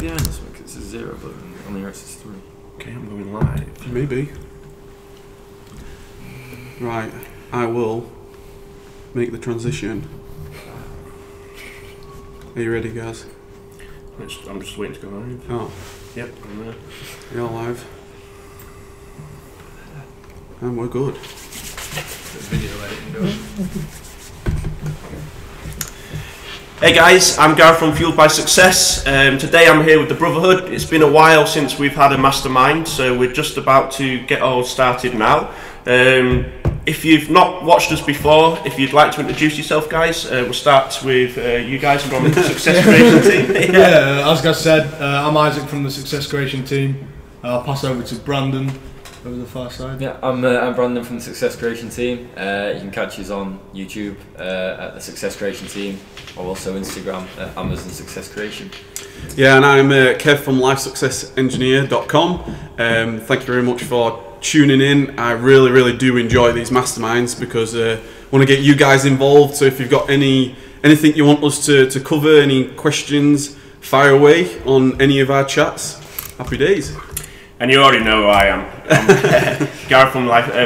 behind this one because it's a 0, but on the rest it's 3. Okay, I'm going live. Maybe. Right, I will make the transition. Are you ready, guys? I'm just waiting to go live. Oh. Yep, I'm there. You're live. And we're good. Video editing going. Hey guys, I'm Gareth from Fueled by Success. Today I'm here with the Brotherhood. It's been a while since we've had a mastermind, so we're just about to get all started now. If you've not watched us before, if you'd like to introduce yourself, guys, we'll start with you guys from the Success Creation team. As Gareth said, I'm Izaak from the Success Creation team. I'll pass over to Brandon over the far side. Yeah, I'm Brandon from the Success Creation team. You can catch us on YouTube at the Success Creation team, or also Instagram at Amazon Success Creation. Yeah, and I'm Kev from LifeSuccessEngineer.com. Thank you very much for tuning in. I really do enjoy these masterminds because I want to get you guys involved. So if you've got anything you want us to cover, any questions, fire away on any of our chats. Happy days. And you already know who I am. I'm Gareth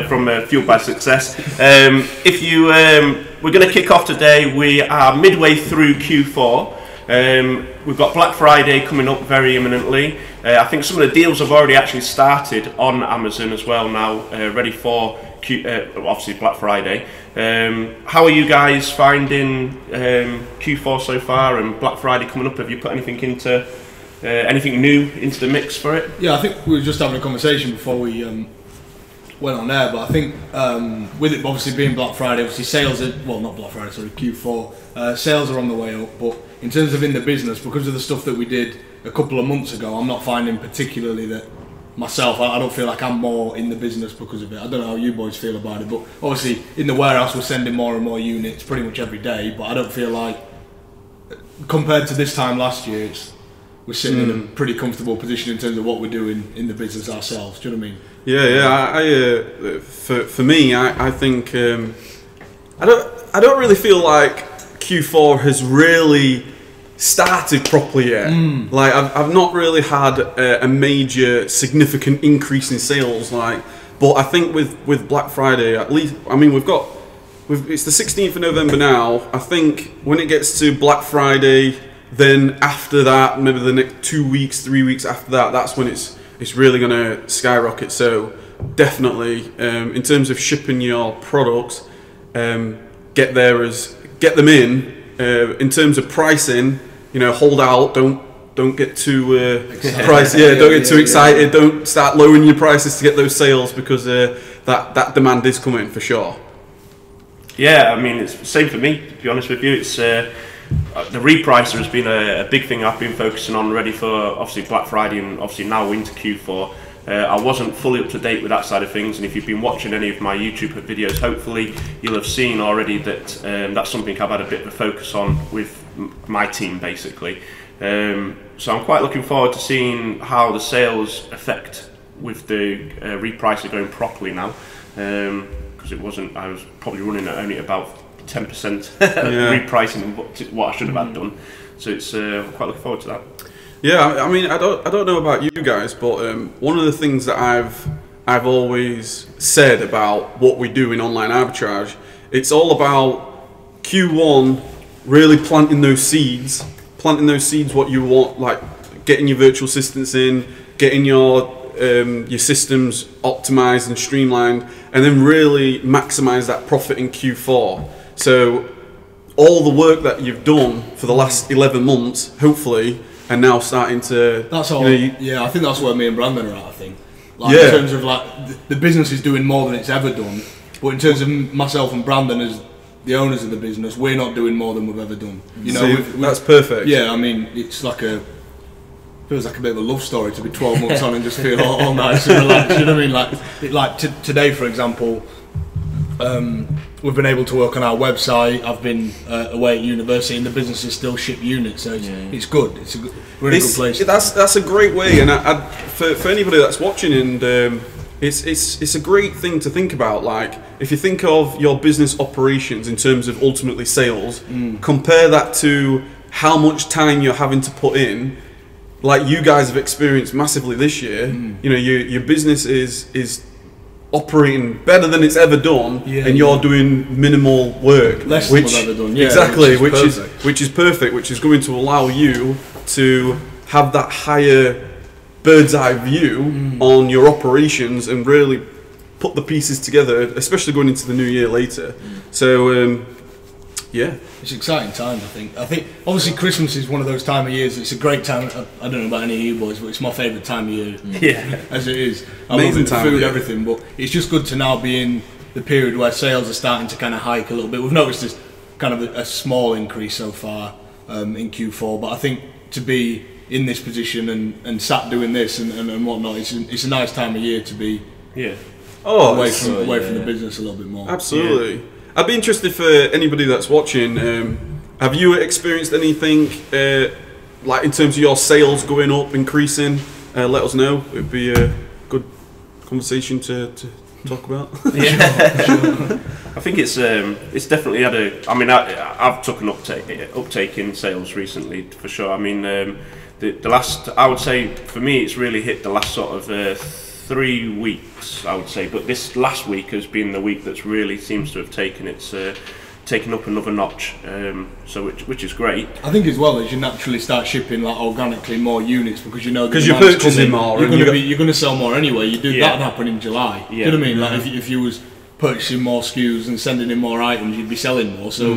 from Fueled by Success. We're going to kick off today. We are midway through Q4. We've got Black Friday coming up very imminently. I think some of the deals have already actually started on Amazon as well now, ready for obviously Black Friday. How are you guys finding Q4 so far and Black Friday coming up? Have you put anything new into the mix for it? Yeah, I think we were just having a conversation before we went on air, but I think with it obviously being Black Friday, obviously sales are, well, not Black Friday, sorry, Q4, sales are on the way up, but in terms of in the business, because of the stuff that we did a couple of months ago, I'm not finding particularly that myself, I don't feel like I'm more in the business because of it. I don't know how you boys feel about it, but obviously in the warehouse we're sending more and more units pretty much every day, but I don't feel like, compared to this time last year, we're sitting in a pretty comfortable position in terms of what we're doing in the business ourselves. Do you know what I mean? Yeah. For me, I think I don't really feel like Q4 has really started properly yet. Like I've not really had a major significant increase in sales. But I think with Black Friday, at least, I mean it's the 16th of November now. I think when it gets to Black Friday, then after that, maybe the next 2 weeks, 3 weeks after that, that's when it's really going to skyrocket. So definitely, in terms of shipping your products, get them in. In terms of pricing, hold out. Don't get too don't get too excited. Don't start lowering your prices to get those sales because that demand is coming for sure. Yeah, I mean it's the same for me. To be honest with you, it's. The repricer has been a big thing I've been focusing on, ready for obviously Black Friday and obviously now into Q4. I wasn't fully up to date with that side of things, and if you've been watching any of my YouTube videos, hopefully you'll have seen already that that's something I've had a bit of a focus on with my team basically. So I'm quite looking forward to seeing how the sales affect with the repricer going properly now, because I was probably running at only about 10% repricing what I should have had done. So it's I'm quite looking forward to that. Yeah, I mean, I don't know about you guys, but one of the things that I've always said about what we do in online arbitrage, it's all about Q1 really planting those seeds what you want, like getting your virtual assistants in, getting your systems optimized and streamlined, and then really maximize that profit in Q4. So all the work that you've done for the last 11 months, hopefully, are now starting to... That's all. Yeah, I think that's where me and Brandon are at, I think. In terms of the business is doing more than it's ever done, but in terms of myself and Brandon as the owners of the business, we're not doing more than we've ever done. That's perfect. Yeah, I mean, it's feels like a bit of a love story to be 12 months on and just feel all nice and relaxed. You know what I mean? Today, for example, we've been able to work on our website. I've been away at university, and the business is still ship units, so it's good. We're in a good place. That's a great way, and for anybody that's watching, and it's a great thing to think about. Like, if you think of your business operations in terms of ultimately sales, compare that to how much time you're having to put in. like you guys have experienced massively this year, you know, your business is operating better than it's ever done, and you're doing minimal work, less than we've ever done. Exactly, which is perfect, which is going to allow you to have that higher bird's eye view on your operations and really put the pieces together, especially going into the new year later. So yeah, it's exciting times. I think obviously Christmas is one of those time of years. It's a great time. I don't know about any of you boys, but it's my favourite time of year. Yeah, as it is. I Amazing love it, time, food, everything. But it's just good to now be in the period where sales are starting to kind of hike a little bit. We've noticed this kind of a small increase so far in Q4, but I think to be in this position and sat doing this and whatnot, it's a nice time of year to be away from the business a little bit more. Absolutely. I'd be interested for anybody that's watching, have you experienced anything like in terms of your sales going up, increasing? Let us know. It would be a good conversation to talk about. I think it's definitely had I've took an uptake in sales recently for sure. I mean, the last, I would say for me it's really hit the last sort of 3 weeks, I would say, but this last week has been the week that's really seems to have taken up another notch, so which is great. I think as well as you naturally start shipping like organically more units because you know because you're purchasing more, you're going to sell more anyway. That'd happen in July. You know what I mean? Like if you was purchasing more SKUs and sending in more items, you'd be selling more. So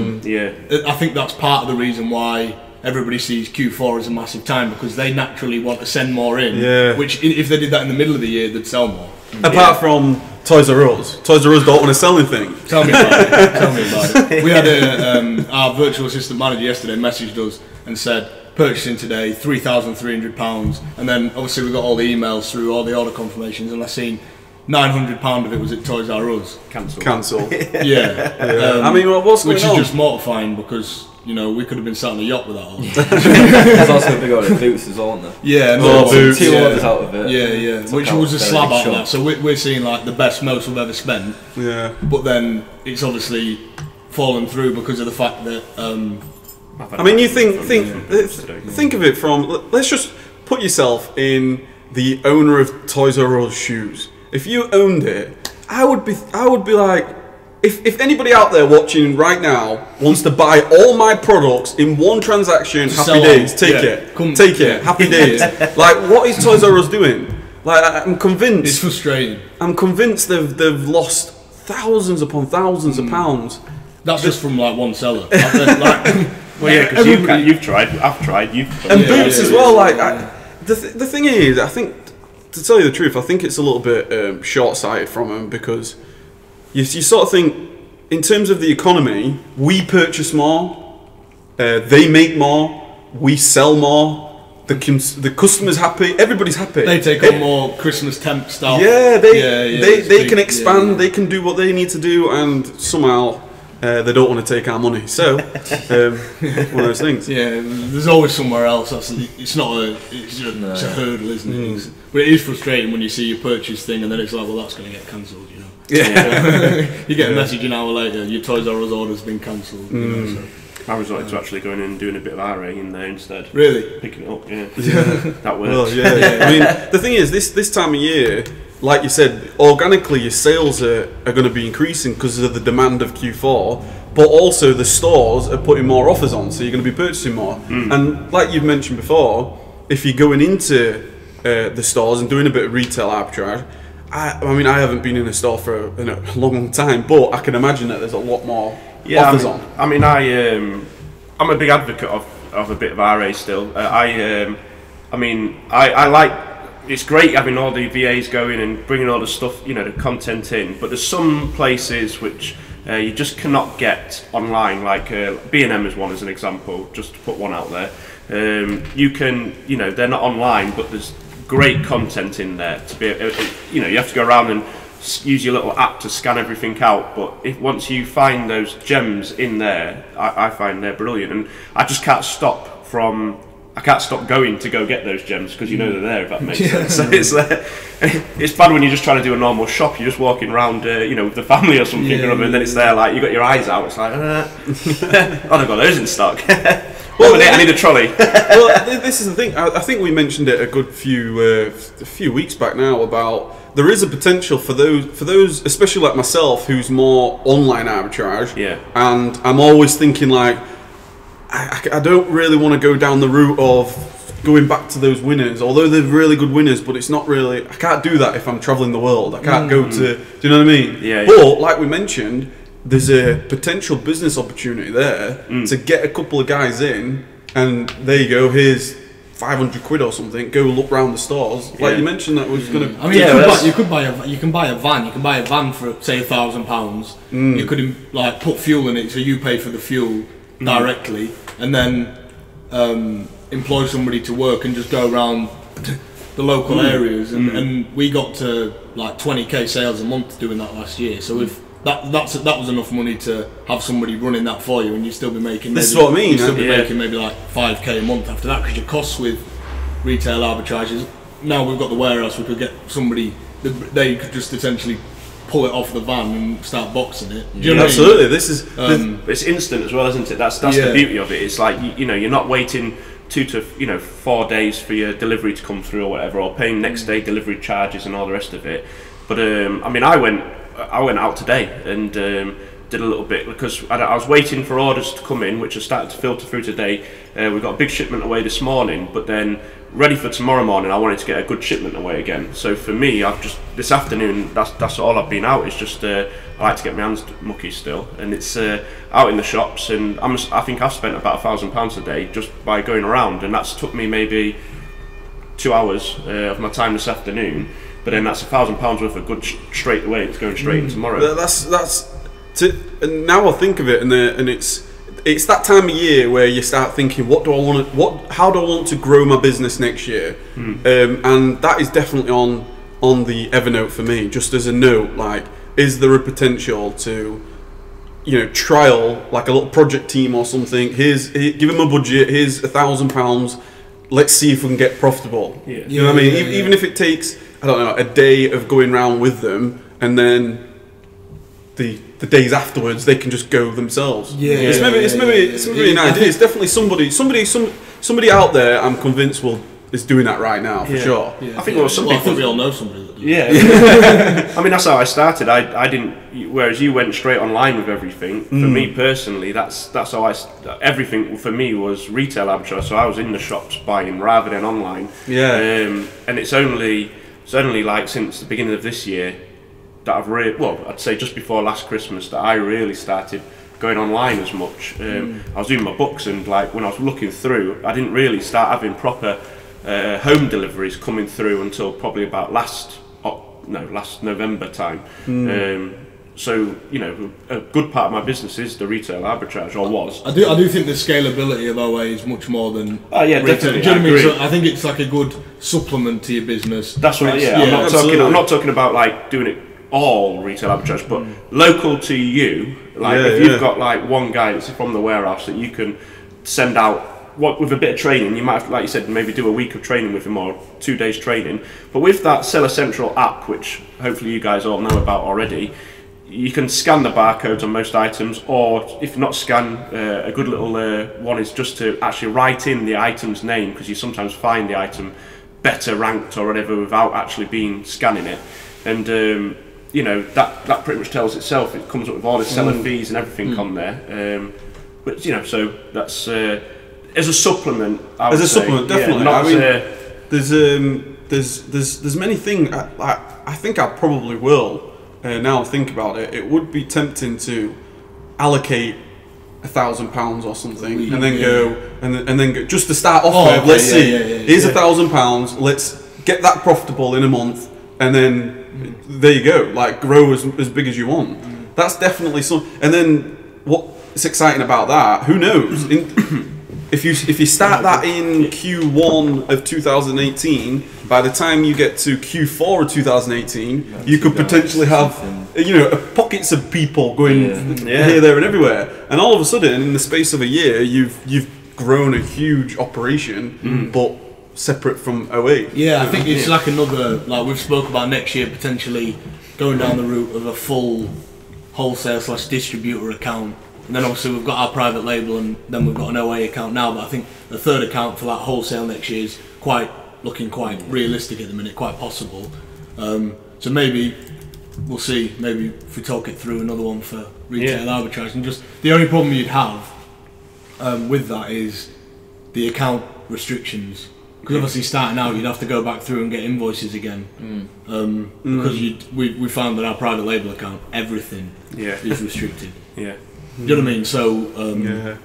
I think that's part of the reason why everybody sees Q4 as a massive time, because they naturally want to send more in, which if they did that in the middle of the year, they'd sell more. Apart from Toys R Us. Toys R Us don't want to sell anything. Tell me about it. We had our virtual assistant manager yesterday messaged us and said, purchasing today, £3,300, and then obviously we got all the emails through all the order confirmations, and I seen £900 of it was at Toys R Us. Cancel. Yeah. I mean, what's going on? Which is just mortifying because, you know, we could have been sat on a yacht with that all. There's also a big order of boots as well, aren't there? Yeah, boots. 2 orders out of it. Yeah. Which was a slab out of that. So we're seeing like the best most we've ever spent. Yeah. But then it's obviously fallen through because of the fact that. I mean, you think of it from. Let's just put yourself in the owner of Toys R Us shoes. If you owned it, I would be like. If anybody out there watching right now wants to buy all my products in one transaction, happy days, take it, happy days. Like, what is Toys R Us doing? Like, I'm convinced. It's frustrating. I'm convinced they've lost thousands upon thousands of pounds. That's just from like one seller. Well, yeah, because you've tried, I've tried, and boots as well. Like, the thing is, I think, to tell you the truth, I think it's a little bit short-sighted from them, because you sort of think, in terms of the economy, we purchase more, they make more, we sell more, the customer's happy, everybody's happy. They take on more Christmas temp stuff. Yeah, they can expand, they can do what they need to do, and somehow they don't want to take our money. So, one of those things. Yeah, there's always somewhere else. It's a hurdle, isn't it? But it is frustrating when you see your purchase thing and then it's like, well, that's going to get cancelled, you know. Yeah. You get a message an hour later, your Toys R Us order's been cancelled. You know, so. I resorted to actually going in and doing a bit of RA in there instead. Really? Picking it up, yeah. That works. Well, yeah. I mean, the thing is, this time of year, like you said, organically your sales are going to be increasing because of the demand of Q4, but also the stores are putting more offers on, so you're going to be purchasing more. And like you've mentioned before, if you're going into the stores and doing a bit of retail arbitrage, I mean, I haven't been in a store for a long time, but I can imagine that there's a lot more offers on. I mean, I'm a big advocate of a bit of RA still. I like. It's great having all the VAs going and bringing all the stuff, the content in. But there's some places which you just cannot get online, like B&M is one as an example, just to put one out there. You can, they're not online, but there's great content in there to be. You have to go around and use your little app to scan everything out. But once you find those gems in there, I find they're brilliant, and I just can't stop going to go get those gems because they're there, if that makes sense. So it's bad when you're just trying to do a normal shop. You're just walking around, with the family or something, and then it's there, like you got your eyes out. It's like, oh, they've got those in stock. I need a trolley. Well, this is the thing. I think we mentioned it a good few weeks back now about there is a potential for those, especially like myself, who's more online arbitrage. Yeah. And I'm always thinking like, I don't really want to go down the route of going back to those winners, although they're really good winners, but it's not really. I can't do that if I'm traveling the world. I can't go to. Do you know what I mean? Yeah. But like we mentioned, there's a potential business opportunity there to get a couple of guys in, and there you go. Here's 500 quid or something. Go look round the stores. Like you mentioned, that was going to. I mean, you can buy a van. You can buy a van for say £1,000. You could like put fuel in it, so you pay for the fuel directly, and then employ somebody to work and just go around the local areas. And we got to like 20k sales a month doing that last year. So if that was enough money to have somebody running that for you, and you'd still be making. This is what I mean. You'd still be making maybe like 5k a month after that, because your costs with retail arbitrages. Now we've got the warehouse, we could get somebody. They could just essentially pull it off the van and start boxing it. Do you know what I mean? Absolutely. This is. It's instant as well, isn't it? That's the beauty of it. It's like you're not waiting 2 to 4 days for your delivery to come through or whatever, or paying next day delivery charges and all the rest of it. But I mean, I went out today and did a little bit, because I was waiting for orders to come in, which have started to filter through today. We got a big shipment away this morning, but then ready for tomorrow morning, I wanted to get a good shipment away again. So for me, I've just this afternoon, that's all I've been out. It's just I like to get my hands mucky still, and it's out in the shops, and I think I've spent about £1,000 a day just by going around, and that's took me maybe 2 hours of my time this afternoon. But then that's £1,000 worth of goods straight away. It's going straight in tomorrow. And now I think of it, and it's that time of year where you start thinking, how do I want to grow my business next year? And that is definitely on the Evernote for me. Just as a note, like, is there a potential to, trial like a little project team or something? Give them a budget. Here's £1,000. Let's see if we can get profitable. Yeah. You know what I mean? Even if it takes, I don't know, a day of going around with them, and then the days afterwards they can just go themselves. It's maybe an idea. It's definitely somebody out there. I'm convinced is doing that right now for sure. I think I think we all know somebody that does. I mean, that's how I started. I didn't. Whereas you went straight online with everything. For me personally, that's how everything for me was retail arbitrage. So I was in the shops buying rather than online. And it's only like since the beginning of this year that I'd say just before last Christmas that I really started going online as much. I was doing my books, and like when I was looking through, I didn't really start having proper home deliveries coming through until probably about last November time. So a good part of my business is the retail arbitrage, or was. I do think the scalability of OA is much more than. Oh yeah, definitely. Do you know what I mean? So I think it's like a good supplement to your business. That's right. Yeah, I'm not talking about like doing it all retail arbitrage, but local to you. Like if you've got like one guy that's from the warehouse that you can send out. With a bit of training, you might have, like you said, maybe do a week of training with him or 2 days training. But with that Seller Central app, which hopefully you guys all know about already, you can scan the barcodes on most items, or if not scan, a good little one is just to actually write in the item's name, because you sometimes find the item better ranked or whatever without actually scanning it. And that pretty much tells itself. It comes up with all the seller fees and everything on there. But so that's. As a supplement, definitely. Yeah, there's many things. I think I probably will. Now I think about it, it would be tempting to allocate £1,000 or something, and then go just to start off with. Let's see. Here's £1,000. Let's get that profitable in a month, and then there you go. Like grow as big as you want. That's definitely some. And then what's exciting about that? Who knows? If you start that in Q1 of 2018, by the time you get to Q4 of 2018, you could potentially have pockets of people going here, there, and everywhere, and all of a sudden, in the space of a year, you've grown a huge operation, but separate from 08. Yeah, I think it's like another, like we've spoke about next year potentially going down the route of a full wholesale /distributor account And then obviously we've got our private label, and then we've got an OA account now. But I think the third account for that wholesale next year is looking quite realistic at the minute, quite possible. So maybe we'll see. Maybe if we talk it through, another one for retail arbitrage. And just the only problem you'd have with that is the account restrictions. Because obviously starting out, you'd have to go back through and get invoices again. Because we found that our private label account, everything is restricted. Yeah. You know what I mean? So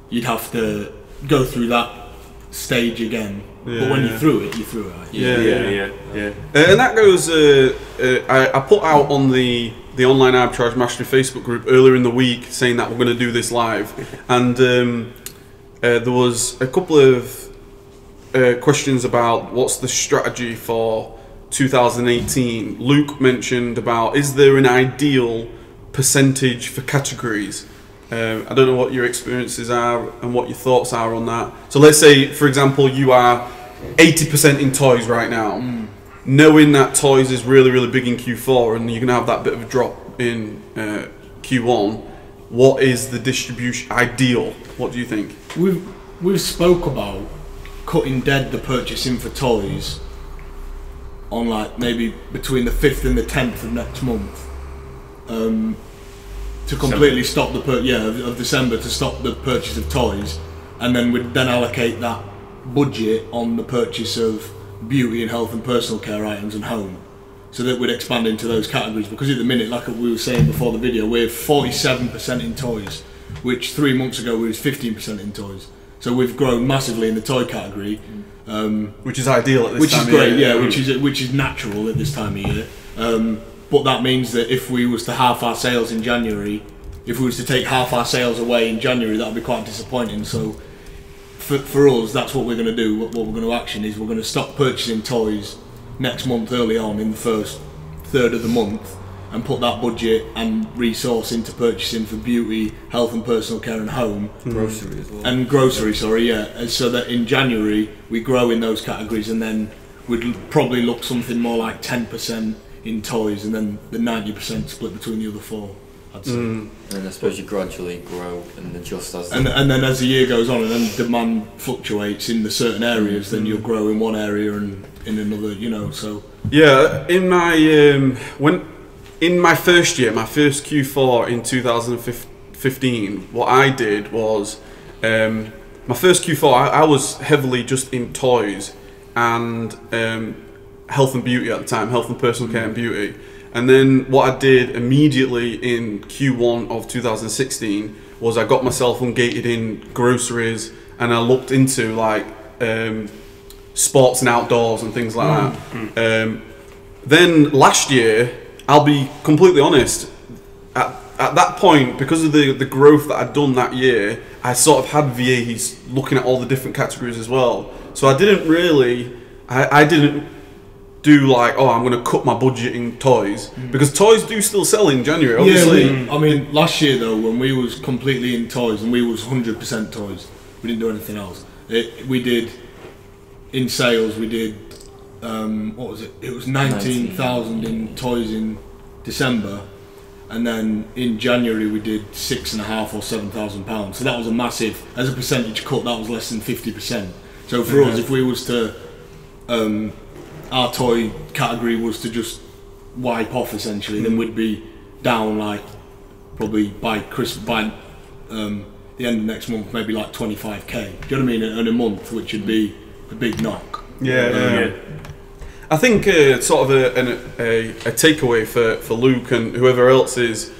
you'd have to go through that stage again. But when you're through it, you're through it. Right? Yeah. And that goes. I put out on the Online Arbitrage Mastery Facebook group earlier in the week saying that we're going to do this live, and there was a couple of questions about what's the strategy for 2018. Luke mentioned about, is there an ideal percentage for categories? I don't know what your experiences are and what your thoughts are on that. So let's say, for example, you are 80% in toys right now, knowing that toys is really, really big in Q4 and you're going to have that bit of a drop in Q1. What is the distribution ideal? What do you think? We've spoke about cutting dead the purchasing for toys on like maybe between the 5th and the 10th of next month, to completely stop the of December, to stop the purchase of toys, and then we'd then allocate that budget on the purchase of beauty and health and personal care items and home, so that we'd expand into those categories. Because at the minute, like we were saying before the video, we're 47% in toys, which 3 months ago we was 15% in toys. So we've grown massively in the toy category, which is ideal at this which time is great, of year. which is natural at this time of year. But that means that if we was to half our sales in January, if we was to take half our sales away in January, that would be quite disappointing. So for us, that's what we're going to do. What we're going to action is we're going to stop purchasing toys next month, early on in the first third of the month, and put that budget and resource into purchasing for beauty, health and personal care and home. Grocery as well. And grocery, and so that in January we grow in those categories, and then we'd probably look something more like 10% in toys, and then the 90% split between the other four, I'd say. And I suppose you gradually grow and adjust as and then as the year goes on and then demand fluctuates in the certain areas, then you'll grow in one area and in another, so. Yeah, in my first year, my first Q4 in 2015, what I did was, my first Q4, I was heavily just in toys and health and beauty at the time, health and personal care and beauty. And then what I did immediately in Q1 of 2016 was I got myself ungated in groceries, and I looked into like sports and outdoors and things like that. Then last year, I'll be completely honest, at that point, because of the growth that I'd done that year, I sort of had VAs looking at all the different categories as well. So I didn't really, I didn't do like, oh, I'm going to cut my budget in toys, because toys do still sell in January, obviously. I mean, last year though, when we was completely in toys and we was 100% toys, we didn't do anything else. We did, in sales, we did, what was it? It was 19,000 in toys in December, and then in January we did £6,500 or £7,000. So that was a massive, as a percentage cut, that was less than 50%. So for us, if we was to, our toy category was to just wipe off essentially, then we'd be down like probably by the end of next month, maybe like 25k. Do you know what I mean? In a month, which would be a big knock. Yeah. I think sort of a takeaway for Luke and whoever else is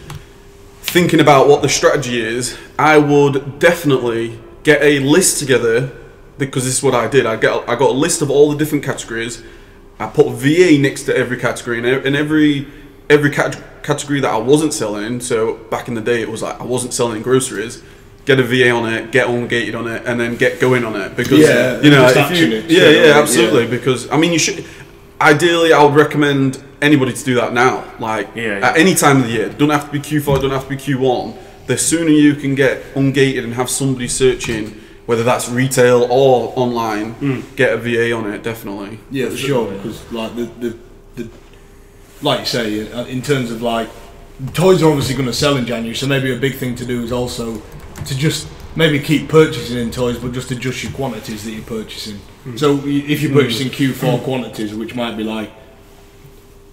thinking about what the strategy is, I would definitely get a list together, because this is what I did. I got a list of all the different categories. I put VA next to every category, and every category that I wasn't selling. So back in the day, it was like I wasn't selling groceries. Get a VA on it, get ungated on it, and then get going on it, because absolutely. Because I mean, you should. Ideally, I would recommend anybody to do that now, like at any time of the year. Don't have to be Q4, don't have to be Q1. The sooner you can get ungated and have somebody searching, whether that's retail or online, get a VA on it, definitely. Yeah, for sure. Because like the like you say, in terms of like toys are obviously going to sell in January, so maybe a big thing to do is also to just maybe keep purchasing in toys, but just adjust your quantities that you're purchasing. So if you're purchasing Q4 quantities, which might be like,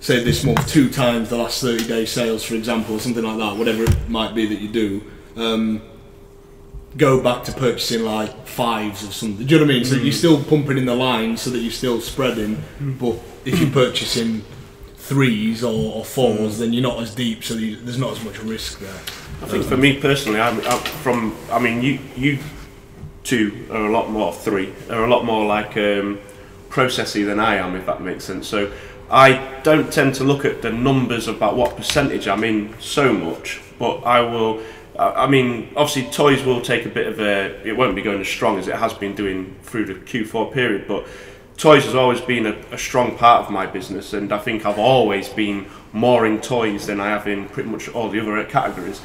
say this month, 2 times the last 30-day sales, for example, or something like that, whatever it might be that you do, go back to purchasing like 5s of something. Do you know what I mean? So you're still pumping in the line so that you're still spreading, but if you're purchasing 3s or 4s, then you're not as deep, so there's not as much risk there. I think for me personally, you two are a lot more, 3 are a lot more like processy than I am, if that makes sense. So I don't tend to look at the numbers about what percentage I'm in so much, but I will. I mean, obviously toys will take a bit of it won't be going as strong as it has been doing through the Q4 period, but toys has always been a strong part of my business, and I think I've always been more in toys than I have in pretty much all the other categories.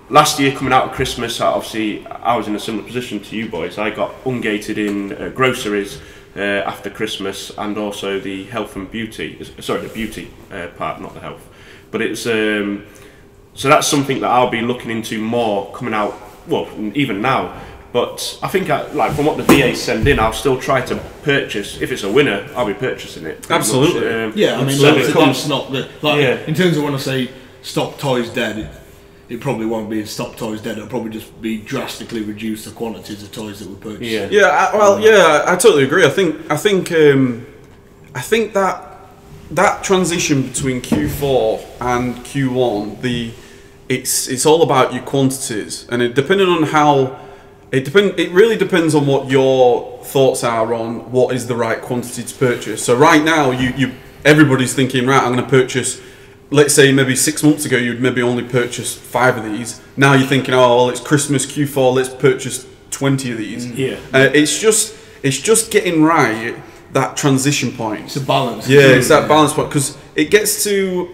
Last year, coming out of Christmas, obviously I was in a similar position to you boys. I got ungated in groceries after Christmas, and also the health and beauty, sorry, the beauty part, not the health. But it's so that's something that I'll be looking into more coming out, well, even now. But I think, like from what the VAs send in, I'll still try to purchase. If it's a winner, I'll be purchasing it. Absolutely. Yeah, I mean, so that's not the, like, in terms of when I say stop toys dead, it probably won't be stop toys dead. It'll probably just be drastically reduce the quantities of toys that we purchase. I totally agree. I think that transition between Q4 and Q1, it's all about your quantities, and it really depends on what your thoughts are on what is the right quantity to purchase. So right now, everybody's thinking, right, I'm going to purchase. Let's say maybe 6 months ago you'd maybe only purchase 5 of these. Now you're thinking, oh well, it's Christmas Q4, let's purchase 20 of these. Yeah. It's just getting right that transition point. It's a balance. Yeah, it's that balance point, because it gets to.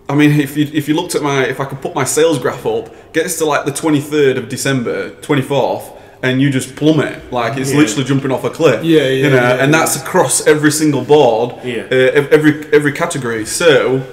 I mean, if you looked at if I could put my sales graph up, gets to like the 23rd of December, 24th. And you just plummet, like it's literally jumping off a cliff. And that's across every single board, every category. So,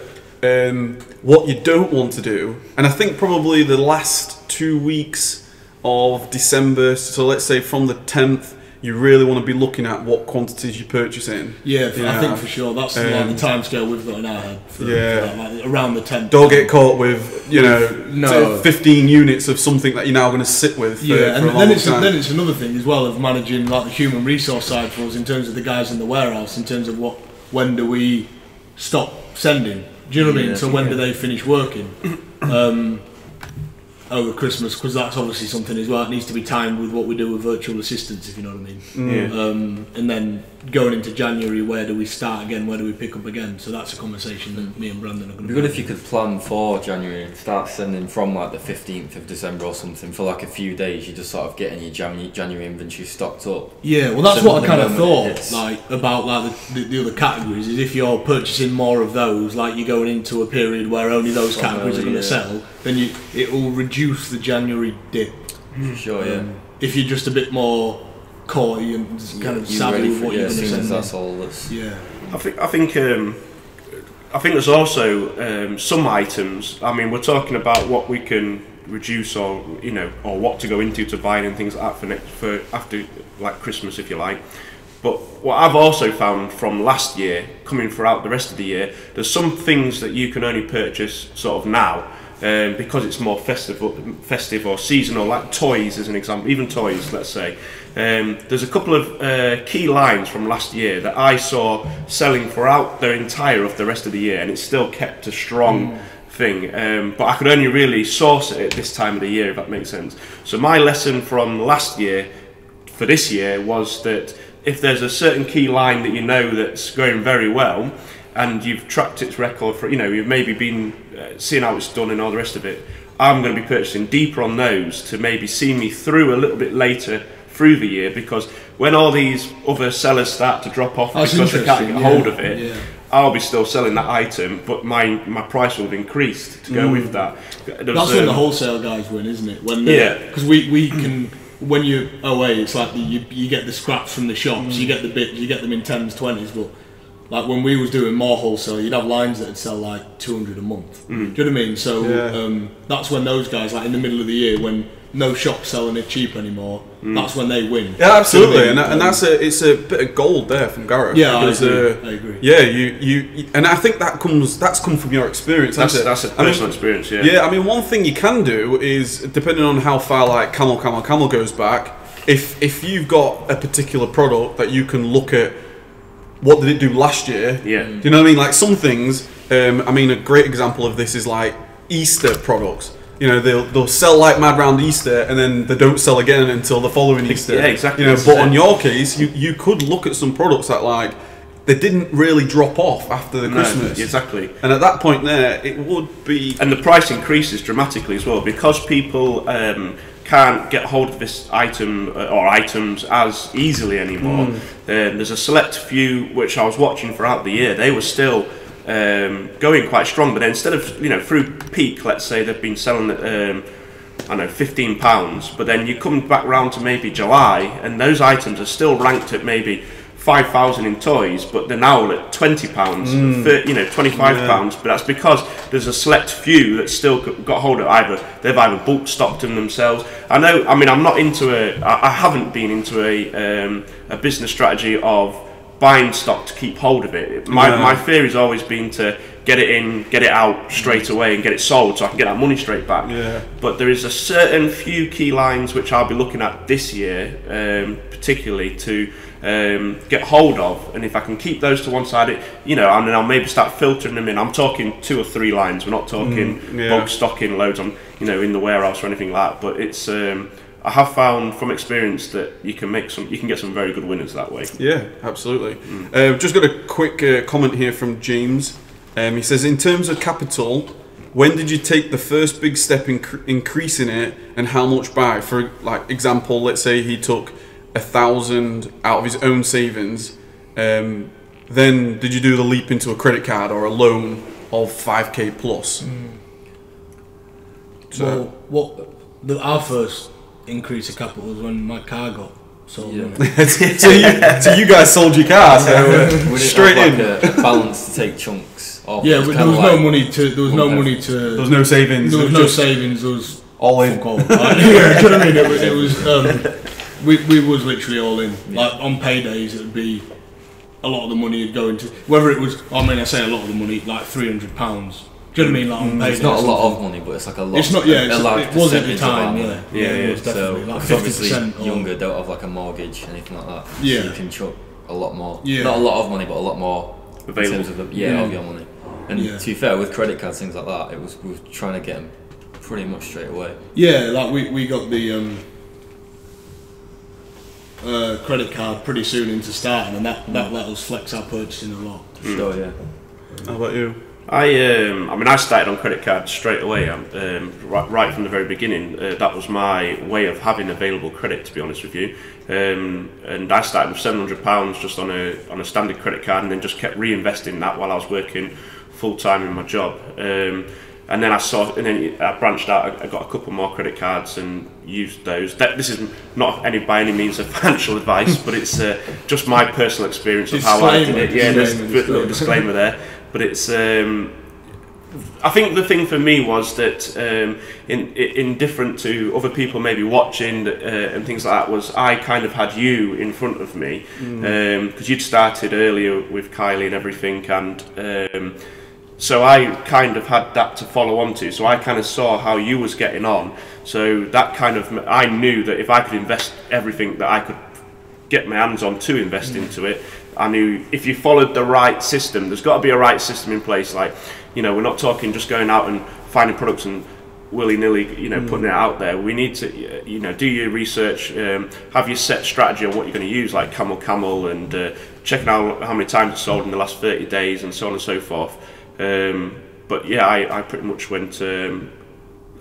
what you don't want to do, and I think probably the last 2 weeks of December, so let's say from the 10th, you really want to be looking at what quantities you're purchasing. I think for sure that's like the time scale we've got in our head. For that, like around the 10th. Don't get caught with 15 units of something that you're now going to sit with. And then it's another thing as well of managing like the human resource side for us in terms of the guys in the warehouse, in terms of when do we stop sending? Do you know what I mean? So when do they finish working? Over Christmas, because that's obviously something as well. It needs to be timed with what we do with virtual assistants, if you know what I mean. And then going into January, where do we start again? Where do we pick up again? So that's a conversation that me and Brandon are going to. It'd be good if you could plan for January and start sending from like the 15th of December or something for like a few days. You just sort of getting your January inventory stocked up. Yeah, well, that's what I kind of thought like about like the other categories. Is if you're purchasing more of those, like you're going into a period where only those categories are going to sell, then it will reduce the January dip. For sure, If you're just a bit more coy and kind of savvy with what you're going to send. That's all. I think there's also some items. I mean, we're talking about what we can reduce, or or what to go into to buy and things like that for after like Christmas, if you like. But what I've also found from last year, coming throughout the rest of the year, there's some things that you can only purchase sort of now. Because it's more festive or seasonal, like toys as an example, even toys, let's say. There's a couple of key lines from last year that I saw selling throughout the entire of the rest of the year, and it still kept a strong thing. But I could only really source it at this time of the year, if that makes sense. So my lesson from last year for this year was that if there's a certain key line that you know that's going very well, and you've tracked its record for, you've maybe been seeing how it's done and all the rest of it, I'm going to be purchasing deeper on those to maybe see me through a little bit later through the year, because when all these other sellers start to drop off because they can't get hold of it, I'll be still selling that item, but my price will have increased to go with that. That's when the wholesale guys win, isn't it? Because we can, when you're away, it's like you get the scraps from the shops, you get the bits, you get them in 10s, 20s, but like when we was doing more wholesale, you'd have lines that'd sell like 200 a month. Do you know what I mean? So that's when those guys, like in the middle of the year, when no shop's selling it cheap anymore, that's when they win. Yeah, absolutely, and that's it's a bit of gold there from Gareth. Yeah, because, I agree. Yeah, you and I think that's come from your experience. That's a personal experience. Yeah. Yeah, I mean, one thing you can do is, depending on how far like camel goes back, if you've got a particular product that you can look at, what did it do last year? Yeah. Do you know what I mean? Like some things. I mean, a great example of this is like Easter products. You know, they'll sell like mad round Easter, and then they don't sell again until the following Easter. Yeah, exactly. You know, but on your case, you could look at some products that like they didn't really drop off after the Christmas. Exactly. And at that point there, it would be. And the price increases dramatically as well, because people can't get hold of this item or items as easily anymore. There's a select few which I was watching throughout the year. They were still going quite strong, but then instead of, you know, through peak, let's say they've been selling at I don't know, £15, but then you come back round to maybe July and those items are still ranked at maybe 5,000 in toys, but they're now at £20, 30, you know, £25. But that's because there's a select few that still got hold of they've either bulk stocked them themselves. I know. I mean, I'm not into I haven't been into a business strategy of buying stock to keep hold of it. My theory has always been to get it in, get it out straight away, and get it sold so I can get that money straight back. Yeah. But there is a certain few key lines which I'll be looking at this year, particularly to get hold of, and if I can keep those to one side, you know, and then I'll maybe start filtering them in. I'm talking 2 or 3 lines. We're not talking bulk stocking loads on, you know, in the warehouse or anything like that. But it's I have found from experience that you can get some very good winners that way. Yeah, absolutely. Just got a quick comment here from James. He says, in terms of capital, when did you take the first big step in increasing it, and how much by? For like example, let's say he took 1,000 out of his own savings. Then did you do the leap into a credit card or a loan of 5k plus? So our first increase of capital was when my car got sold. Yeah. so you guys sold your car, so straight in. Like a balance to take chunks off. Yeah, but there was no money to. There was no money to. There was no savings. There was no savings. There was all in. Yeah, do you know what I mean? It was. We was literally all in. Like on paydays, it would be a lot of the money would go into whether it was. I mean, I say a lot of the money, like £300. Do you know what I mean? Like on paydays, it's not a lot of money, but it's like a lot. It's not. Yeah, it was at the time. Yeah, yeah. So like obviously 50% younger don't have like a mortgage, anything like that. Yeah. So you can chuck a lot more. Yeah. Not a lot of money, but a lot more available. in terms of of your money. And to be fair, with credit cards, things like that, we were trying to get them pretty much straight away. Yeah, like we got the credit card pretty soon into starting, and that let us flex our purchasing a lot. Sure, yeah. How about you? I mean, I started on credit cards straight away. Right from the very beginning, that was my way of having available credit. To be honest with you, and I started with £700 just on a standard credit card, and then just kept reinvesting that while I was working full time in my job. And then I branched out. I got a couple more credit cards and used those. This is not by any means a financial advice, but it's just my personal experience of how I did it. Yeah, there's a little disclaimer there. But it's. I think the thing for me was that, in different to other people maybe watching and things like that, was I kind of had you in front of me, because you'd started earlier with Kylie and everything, and so I kind of had that to follow on to. So I kind of saw how you was getting on. So that kind of, I knew that if I could invest everything that I could get my hands on to invest into it, I knew if you followed the right system, there's got to be a right system in place. Like, you know, we're not talking just going out and finding products and willy-nilly, you know, putting it out there. We need to, you know, do your research, have your set strategy on what you're going to use, like camel, and checking out how many times it's sold in the last 30 days and so on and so forth. But yeah, I pretty much went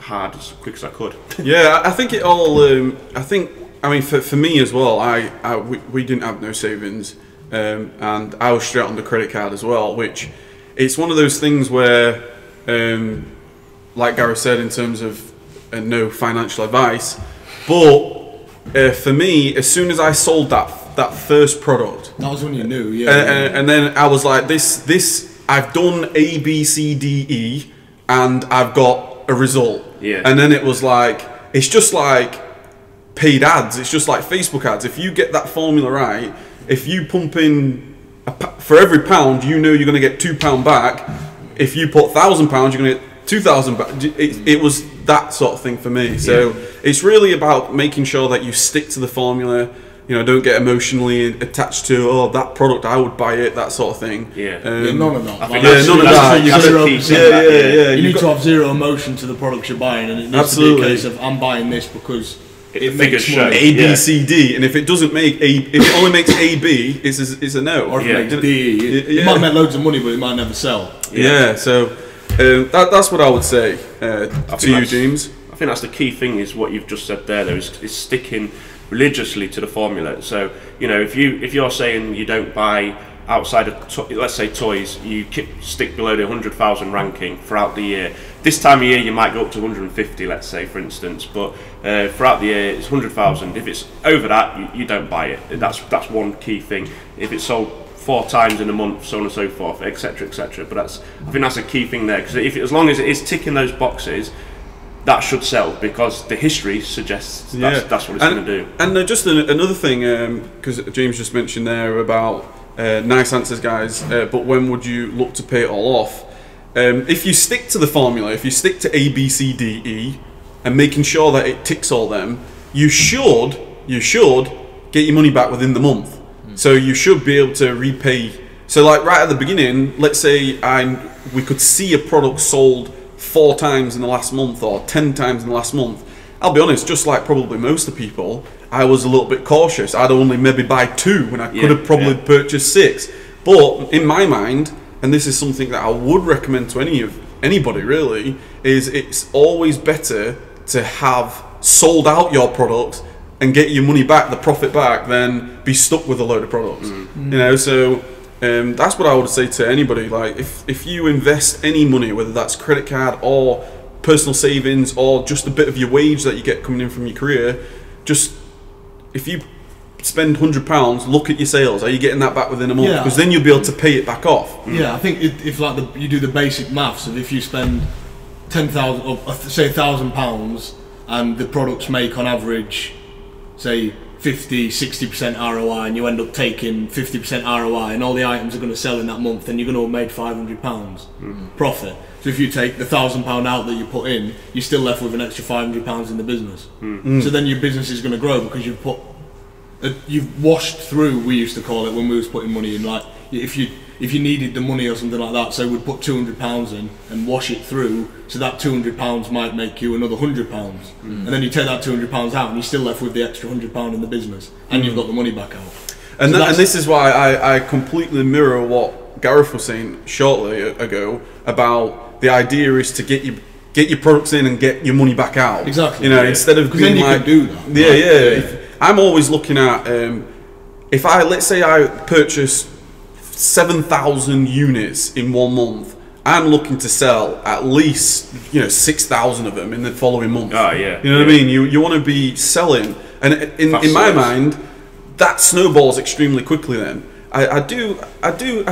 hard as quick as I could. Yeah, I think it all. I mean, for me as well, we didn't have no savings, and I was straight on the credit card as well. Which it's one of those things where, like Gareth said, in terms of no financial advice, but for me, as soon as I sold that that first product. That was when you knew, And then I was like, this I've done A, B, C, D, E, and I've got a result. Yeah. And then it was like, it's just like paid ads. It's just like Facebook ads. If you get that formula right, if you pump in for every pound, you know you're going to get £2 back. If you put £1,000, you're going to get 2,000 back. It was that sort of thing for me. So it's really about making sure that you stick to the formula. You know, don't get emotionally attached to that product. I would buy it, that sort of thing. None of that. None of that. You need to have zero emotion to the products you're buying, and it needs to be a case of I'm buying this because it makes money. A, B, C, D, and if it doesn't make if it only makes A, B, it's a no. Or if it makes D, it might make loads of money, but it might never sell. So that's what I would say to you, James. I think that's the key thing. Is what you've just said there. Though is sticking religiously to the formula. So you know, if you're saying you don't buy outside of let's say toys, you stick below the 100,000 ranking throughout the year. This time of year you might go up to 150, let's say for instance, but throughout the year it's 100,000. If it's over that, you don't buy it. That's one key thing. If it's sold 4 times in a month, so on and so forth, etc., etc. But I think that's a key thing there, because as long as it is ticking those boxes, that should sell, because the history suggests that's what it's going to do. And just another thing, because James just mentioned there about nice answers, guys, but when would you look to pay it all off? If you stick to the formula, if you stick to A, B, C, D, E, and making sure that it ticks all them, you should get your money back within the month. So you should be able to repay. So like right at the beginning, let's say we could see a product sold 4 times in the last month or 10 times in the last month. I'll be honest, just like probably most of the people, I was a little bit cautious. I'd only maybe buy 2 when I could have probably purchased 6. But in my mind, and this is something that I would recommend to anybody really, is it's always better to have sold out your products and get your money back, the profit back, than be stuck with a load of products. You know, so that's what I would say to anybody. Like, if you invest any money, whether that's credit card or personal savings or just a bit of your wage that you get coming in from your career, just if you spend £100, look at your sales. Are you getting that back within a month? Because then you'll be able to pay it back off. I think if like you do the basic maths of if you spend 10,000 or say £1,000 and the products make on average say 50-60% ROI, and you end up taking 50% ROI, and all the items are going to sell in that month, then you're going to have made £500 profit. So if you take the £1,000 out that you put in, you're still left with an extra £500 in the business. So then your business is going to grow because you've washed through, we used to call it when we was putting money in, like if you needed the money or something like that, so we'd put £200 in and wash it through, so that £200 might make you another £100, and then you take that £200 out and you're still left with the extra £100 in the business, and you've got the money back out. And this is why I completely mirror what Gareth was saying shortly ago about the idea is to get your products in and get your money back out. Exactly. You know, instead of being then like, you can do that. I'm always looking at let's say I purchase 7,000 units in 1 month, I'm looking to sell at least 6,000 of them in the following month. Oh yeah. You know what I mean? You want to be selling, and in my mind, that snowballs extremely quickly. Then I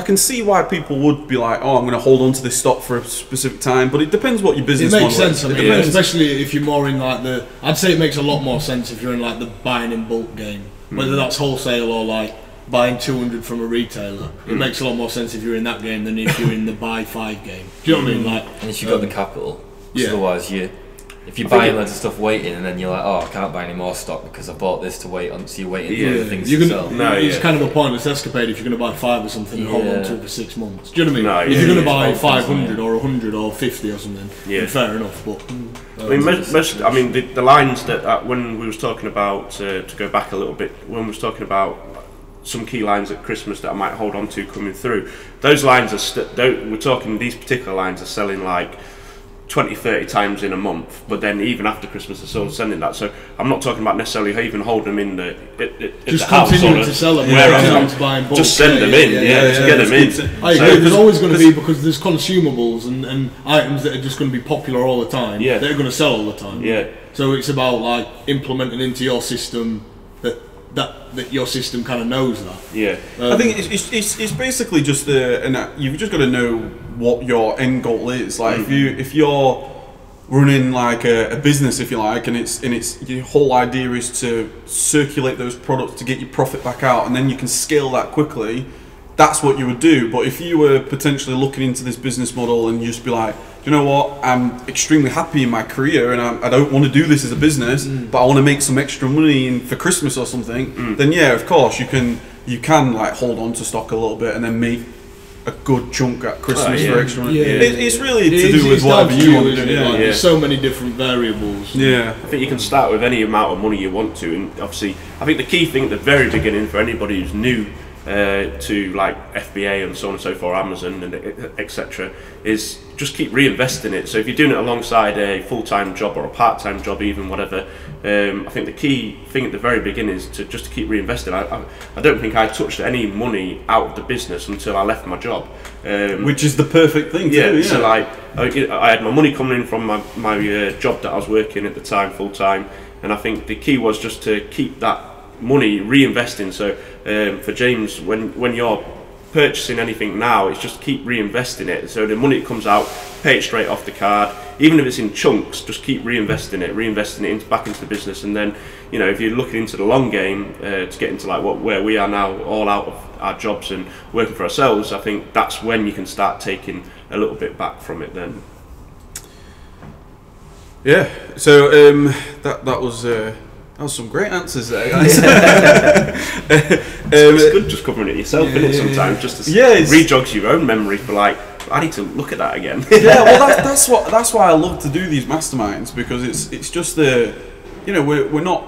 can see why people would be like, oh, I'm going to hold on to this stock for a specific time, but it depends what your business model is. It makes sense. I mean, especially if you're more in like I'd say it makes a lot more sense if you're in like the buying in bulk game, whether that's wholesale or like buying 200 from a retailer. It makes a lot more sense if you're in that game than if you're in the buy 5 game. Do you know what I mean? Like, and if you've got the capital, otherwise if you're buying loads of stuff waiting, and then you're like, oh, I can't buy any more stock because I bought this to wait on, so you're waiting for other things to sell. It's kind of a pointless escapade if you're going to buy 5 or something and hold on to it for 6 months. Do you know what I mean? If you're going to buy 500 or 100 or 50 or something, then fair enough. But I mean, the lines that when we was talking about, to go back a little bit, when we was talking about some key lines at Christmas that I might hold on to coming through, those lines we're talking, these particular lines are selling like 20-30 times in a month, but then even after Christmas they're still sending that. So I'm not talking about necessarily even holding them in the continuing to sell them, just send them in, just get them in. I agree, there's always going to be, because there's consumables and items that are just going to be popular all the time, they're going to sell all the time. So it's about like implementing into your system that that your system kind of knows that. Yeah. I think it's basically just you've just got to know what your end goal is. Like if you're running like a business, if you like, and it's your whole idea is to circulate those products to get your profit back out, and then you can scale that quickly. That's what you would do. But if you were potentially looking into this business model and you just be like, you know what, I'm extremely happy in my career and I don't want to do this as a business, but I want to make some extra money for Christmas or something, then yeah, of course you can like hold on to stock a little bit and then make a good chunk at Christmas for extra money. It's really to do with whatever you want to do. There's so many different variables. I think you can start with any amount of money you want to, and obviously I think the key thing at the very beginning for anybody who's new to like FBA and so on and so forth, Amazon and etc., is just keep reinvesting it. So if you're doing it alongside a full-time job or a part-time job, even whatever, I think the key thing at the very beginning is to just keep reinvesting. I don't think I touched any money out of the business until I left my job, which is the perfect thing to do. So like I had my money coming in from my job that I was working at the time full-time, and I think the key was just to keep that money reinvesting. So for James, when you're purchasing anything now, it's just keep reinvesting it. So the money that comes out, pay it straight off the card, even if it's in chunks, just keep reinvesting it back into the business. And then, you know, if you're looking into the long game to get into like where we are now, all out of our jobs and working for ourselves, I think that's when you can start taking a little bit back from it then. Yeah, so that was some great answers there, guys. It's good just covering it yourself, isn't it, sometimes, just to rejogs your own memory for like, I need to look at that again. Well, that's why I love to do these masterminds, because it's just we're not,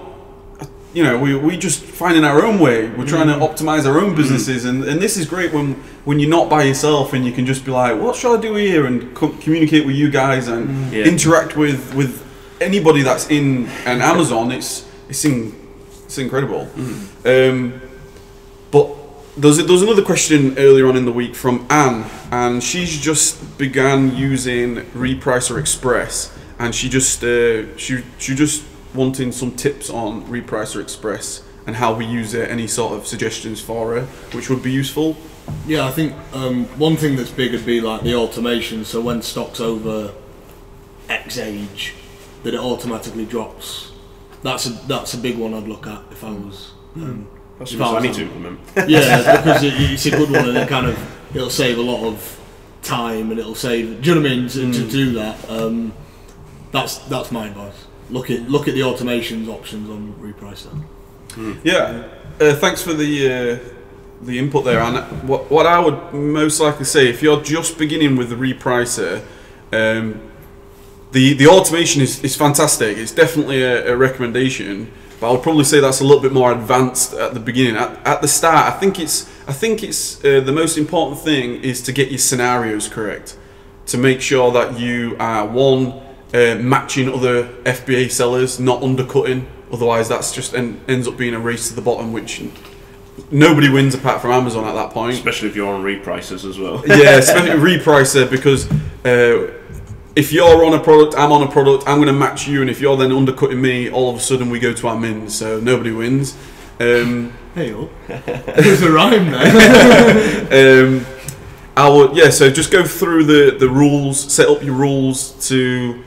we just finding our own way. We're trying to optimize our own businesses, and this is great when you're not by yourself and you can just be like, what should I do here, and communicate with you guys and interact with anybody that's in an Amazon. It's incredible. But there was another question earlier on in the week from Anne, and she's just began using Repricer Express, and she just wanting some tips on Repricer Express and how we use it. Any sort of suggestions for her which would be useful? Yeah, I think one thing that's big would be like the automation. So when stock's over X age, that it automatically drops. That's a big one I'd look at if I was. That's what I need to implement. Yeah, because it's a good one, and it'll save a lot of time, and it'll save. Do you know what I mean? To do that, that's my advice. Look at the automations options on Repricer. Yeah, thanks for the input there. And what I would most likely say, if you're just beginning with the Repricer, the automation is fantastic. It's definitely a recommendation, but I would probably say that's a little bit more advanced at the beginning. At the start, I think it's the most important thing is to get your scenarios correct, to make sure that you are matching other FBA sellers, not undercutting. Otherwise, that's just ends up being a race to the bottom, which nobody wins apart from Amazon at that point. Especially if you're on Repricers as well. Yeah, especially Repricer, because if you're on a product, I'm on a product, I'm going to match you, and if you're then undercutting me, all of a sudden we go to our mins, so nobody wins. Hey, there's a rhyme there. So just go through the rules, set up your rules to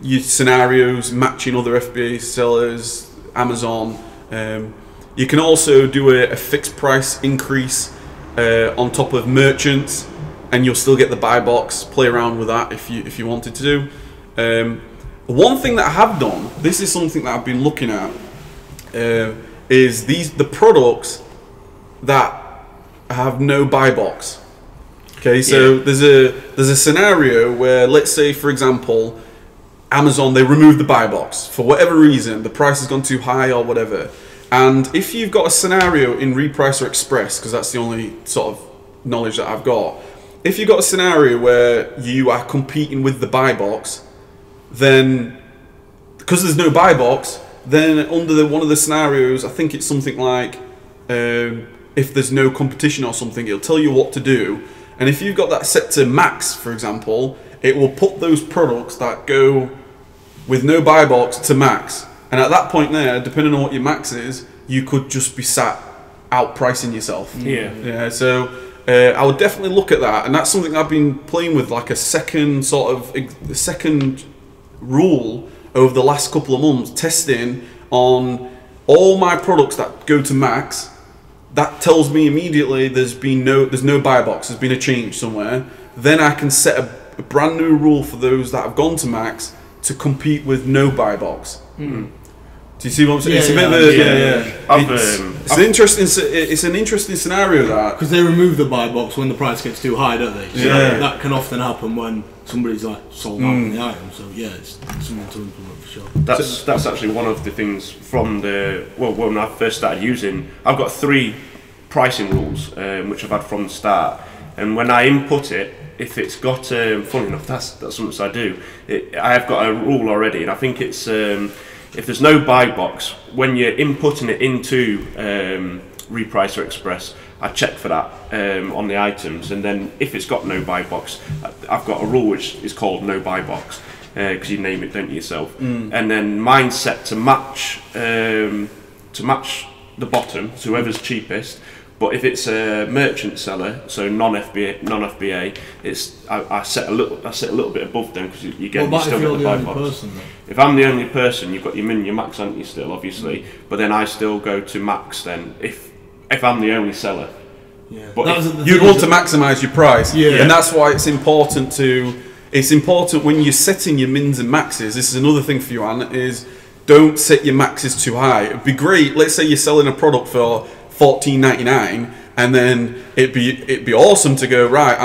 your scenarios, matching other FBA sellers, Amazon. You can also do a fixed price increase on top of merchants, and you'll still get the buy box. Play around with that if you wanted to do. One thing that I have done, this is something that I've been looking at, is the products that have no buy box. Okay, so there's a scenario where, let's say for example, Amazon, they remove the buy box for whatever reason, the price has gone too high or whatever. And if you've got a scenario in Repricer Express, because that's the only sort of knowledge that I've got, if you've got a scenario where you are competing with the buy box, then because there's no buy box, then under one of the scenarios, I think it's something like if there's no competition or something, it'll tell you what to do. And if you've got that set to max, for example, it will put those products that go with no buy box to max. And at that point there, depending on what your max is, you could just be sat outpricing yourself. Yeah. So I would definitely look at that, and that's something I've been playing with, like a second rule over the last couple of months, testing on all my products that go to max. That tells me immediately there's no buy box, there's been a change somewhere. Then I can set a brand new rule for those that have gone to max to compete with no buy box. Do you see what I'm saying? It's a bit of It's an interesting scenario, that because they remove the buy box when the price gets too high, don't they? So that can often happen when somebody's like sold out on the item. So yeah, it's something to implement for sure. That's actually one of the things from when I first started using. I've got 3 pricing rules which I've had from the start, and when I input it, if it's got funny enough, that's something I do. I have got a rule already, and I think it's. If there's no buy box, when you're inputting it into Repricer Express, I check for that on the items, and then if it's got no buy box, I've got a rule which is called no buy box, because you name it, don't you, yourself? And then mine's set to match the bottom, so whoever's cheapest. But if it's a merchant seller, so non-FBA, I set a little bit above them, because you still get the buy box. If I'm the only person, you've got your min, your max, aren't you, still, obviously. But then I still go to max then if I'm the only seller. Yeah. But you'd want to maximise your price, and that's why it's important when you're setting your mins and maxes. This is another thing for you, Anne, is don't set your maxes too high. It'd be great. Let's say you're selling a product for $14.99, and then it'd be awesome to go, right,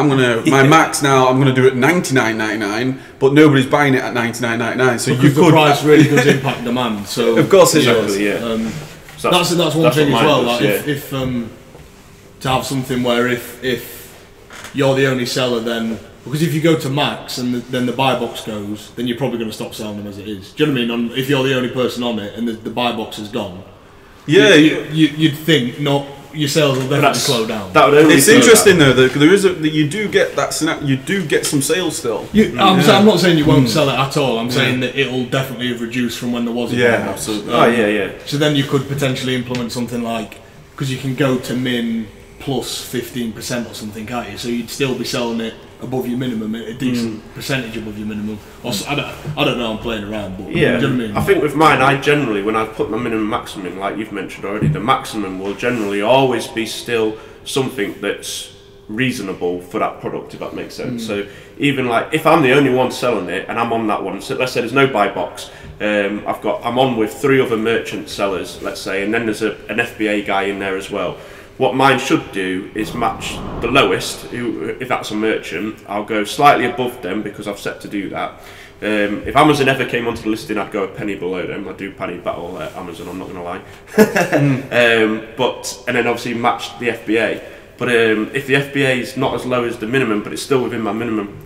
my max now, I'm gonna do it $99.99, but nobody's buying it at $99.99. So because the price really does impact demand. So of course it does. So that's one thing as well. Like if to have something where if you're the only seller, then because if you go to max and then the buy box goes, then you're probably going to stop selling them as it is. Do you know what I mean? If you're the only person on it and the buy box is gone. Yeah, you'd think your sales will definitely slow down. It's interesting though that you do get that. You do get some sales still. I'm not saying you won't sell it at all. I'm saying that it'll definitely have reduced from when there was a buy box. Absolutely. So then you could potentially implement something like, because you can go to min plus 15% or something, can't you? So you'd still be selling it above your minimum, a decent percentage above your minimum. I don't know, I'm playing around, but yeah, do you know what I mean? I think with mine, I generally, when I put my minimum maximum in, like you've mentioned already, the maximum will generally always be still something that's reasonable for that product, if that makes sense. So even like if I'm the only one selling it and I'm on that one, so let's say there's no buy box, I'm on with 3 other merchant sellers, let's say, and then there's an FBA guy in there as well. What mine should do is match the lowest, if that's a merchant. I'll go slightly above them because I've set to do that. If Amazon ever came onto the listing, I'd go a penny below them. I do penny battle Amazon, I'm not going to lie. And then obviously match the FBA. But if the FBA is not as low as the minimum, but it's still within my minimum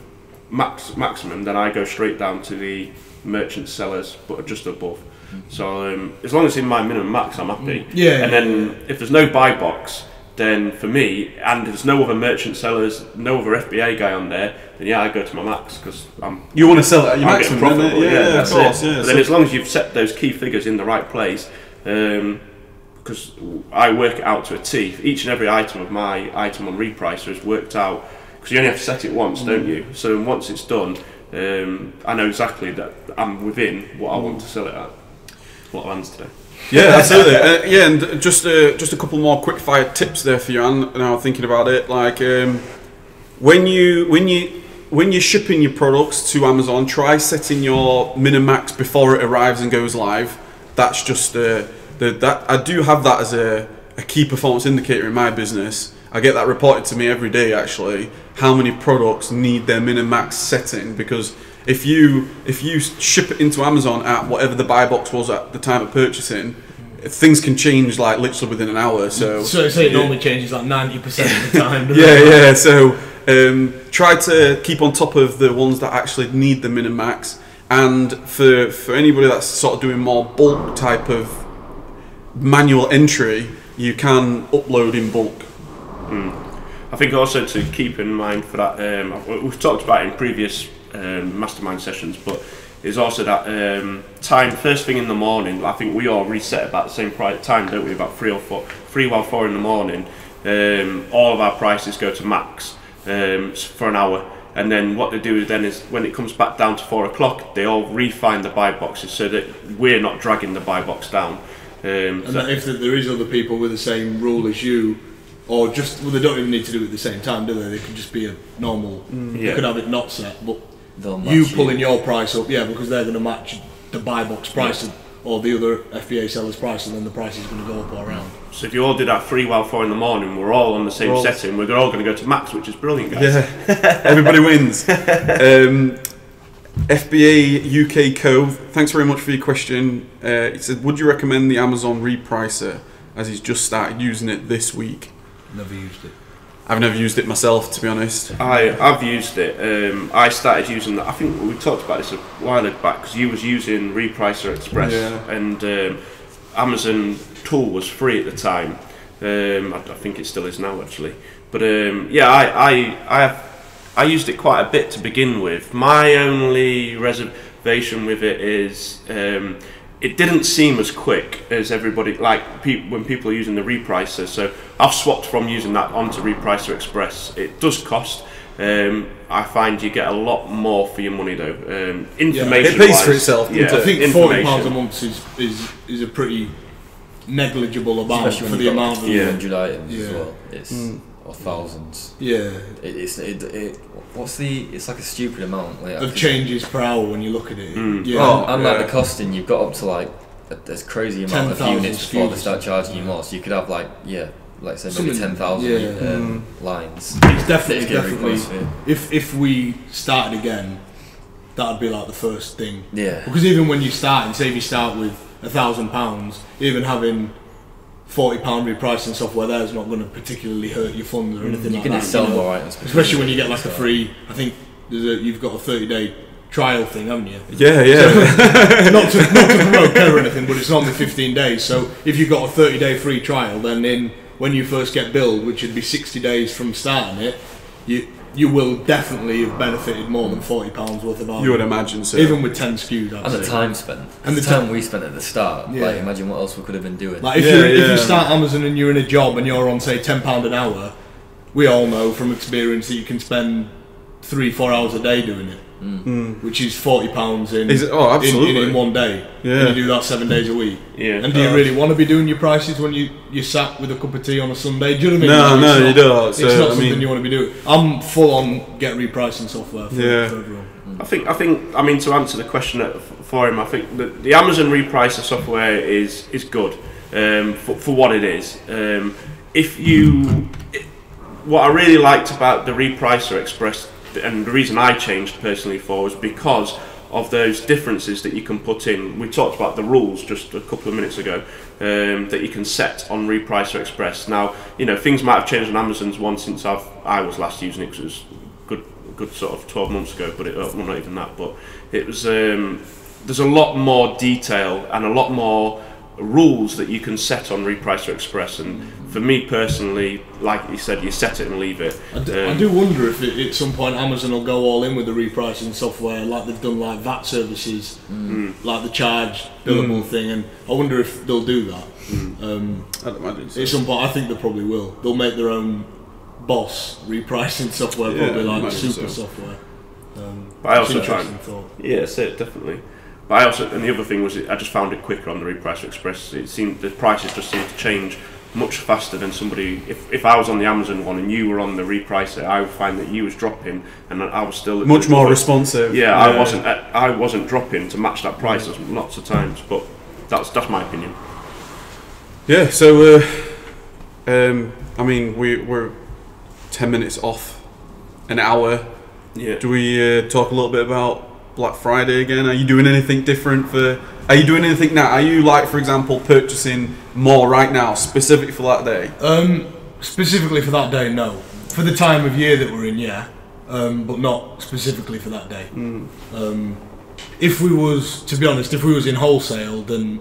maximum, then I go straight down to the merchant sellers, but just above. So as long as it's in my minimum max, I'm happy. And then if there's no buy box, then for me, and there's no other merchant sellers, no other FBA guy on there, then I go to my max, because you want to sell it at your maximum, profitable. That's it. But then as long as you've set those key figures in the right place, because I work it out to a T. Each and every item of my item on Repricer is worked out, because you only have to set it once, don't you? So once it's done, I know exactly that I'm within what I want to sell it at. A lot of hands today. Yeah, absolutely. And just a couple more quick fire tips there for you, Anne. Now thinking about it, like when you're shipping your products to Amazon, try setting your min-max before it arrives and goes live. That's just that I do have that as a key performance indicator in my business. I get that reported to me every day, actually, how many products need their min-max setting, because if you ship it into Amazon at whatever the buy box was at the time of purchasing, things can change like literally within an hour. So it normally changes like 90% of the time. Yeah. So try to keep on top of the ones that actually need the min-max. And for anybody that's sort of doing more bulk type of manual entry, you can upload in bulk. I think also to keep in mind for that, we've talked about it in previous mastermind sessions, but is also that time, first thing in the morning. I think we all reset about the same time, don't we? About 3 or 4 in the morning. All of our prices go to max for an hour. And then what they do then is when it comes back down to 4 o'clock, they all refine the buy boxes so that we're not dragging the buy box down. And that if there is other people with the same rule as you, or just, well, they don't even need to do it at the same time, do they? They could just be a normal, you could have it not set, but you pulling your price up, because they're going to match the buy box price or the other FBA seller's price, and then the price is going to go up or around. So if you all do that 3 while 4 in the morning, we're all on the same setting, we're all going to go to max, which is brilliant, guys. Yeah, everybody wins. FBA UK Co, thanks very much for your question. It said, would you recommend the Amazon repricer as he's just started using it this week? Never used it. I've never used it myself, to be honest. I've used it. I started using that. I think we talked about this a while back because you was using Repricer Express, and Amazon tool was free at the time. I think it still is now, actually. But I used it quite a bit to begin with. My only reservation with it is it didn't seem as quick as everybody, like when people are using the repricer. So I've swapped from using that onto Repricer Express. It does cost. I find you get a lot more for your money though. Information. It pays for itself. Yeah, I think £40 a month is a pretty negligible amount for the amount of 100 items as well. It's or thousands. Yeah. It's like a stupid amount of changes per hour when you look at it. And like the costing, you've got up to like there's crazy amount of units before they start charging you more. So you could have like I said, maybe 10,000 lines. It's definitely. If we started again, that'd be like the first thing. Yeah. Because even when you start, and say if you start with £1,000, even having £40 repricing software there is not going to particularly hurt your funds or anything like that. You can sell more items, especially when you get like a free. I think you've got a 30-day trial thing, haven't you? Yeah. So, not to promote care or anything, but it's only 15 days. So if you've got a 30-day free trial, then when you first get billed, which would be 60 days from starting it, you will definitely have benefited more than £40 worth of value. You would imagine so. Even with 10 SKUs. And the time spent. And the time we spent at the start. Like, imagine what else we could have been doing. Like if you start Amazon and you're in a job and you're on, say, £10 an hour, we all know from experience that you can spend 3-4 hours a day doing it. Which is £40 in one day. And you do that 7 days a week. And do you really want to be doing your prices when you sat with a cup of tea on a Sunday? Do you know what I mean? No, you don't. It's not something you want to be doing. I'm full on get repricing software for everyone. I think to answer the question for him, I think the Amazon repricer software is good for what it is. What I really liked about the Repricer Express, and the reason I changed personally was because of those differences that you can put in. We talked about the rules just a couple of minutes ago that you can set on Repricer Express. Now, things might have changed on Amazon's one since I was last using it, because it was good sort of 12 months ago, but not even that. But it was there's a lot more detail and a lot more rules that you can set on Repricer Express, and for me personally, like you said, you set it and leave it. I do wonder if at some point Amazon will go all in with the repricing software, like they've done like VAT services, like the charge billable thing, and I wonder if they'll do that. I'd imagine so. At some point, I think they probably will. They'll make their own boss repricing software, probably like super software. But I also find, definitely. But and the other thing was, I just found it quicker on the Repricer Express. It seemed the prices just seemed to change much faster than somebody. If I was on the Amazon one and you were on the Repricer, I would find that you was dropping and I was still much more responsive. I wasn't dropping to match that price lots of times. But that's my opinion. Yeah. So we're 10 minutes off an hour. Yeah. Do we talk a little bit about Black Friday again? Are you doing anything different are you doing anything now? Are you, like, for example, purchasing more right now specific for that day? Specifically for that day, no. For the time of year that we're in, but not specifically for that day. If we was in wholesale, then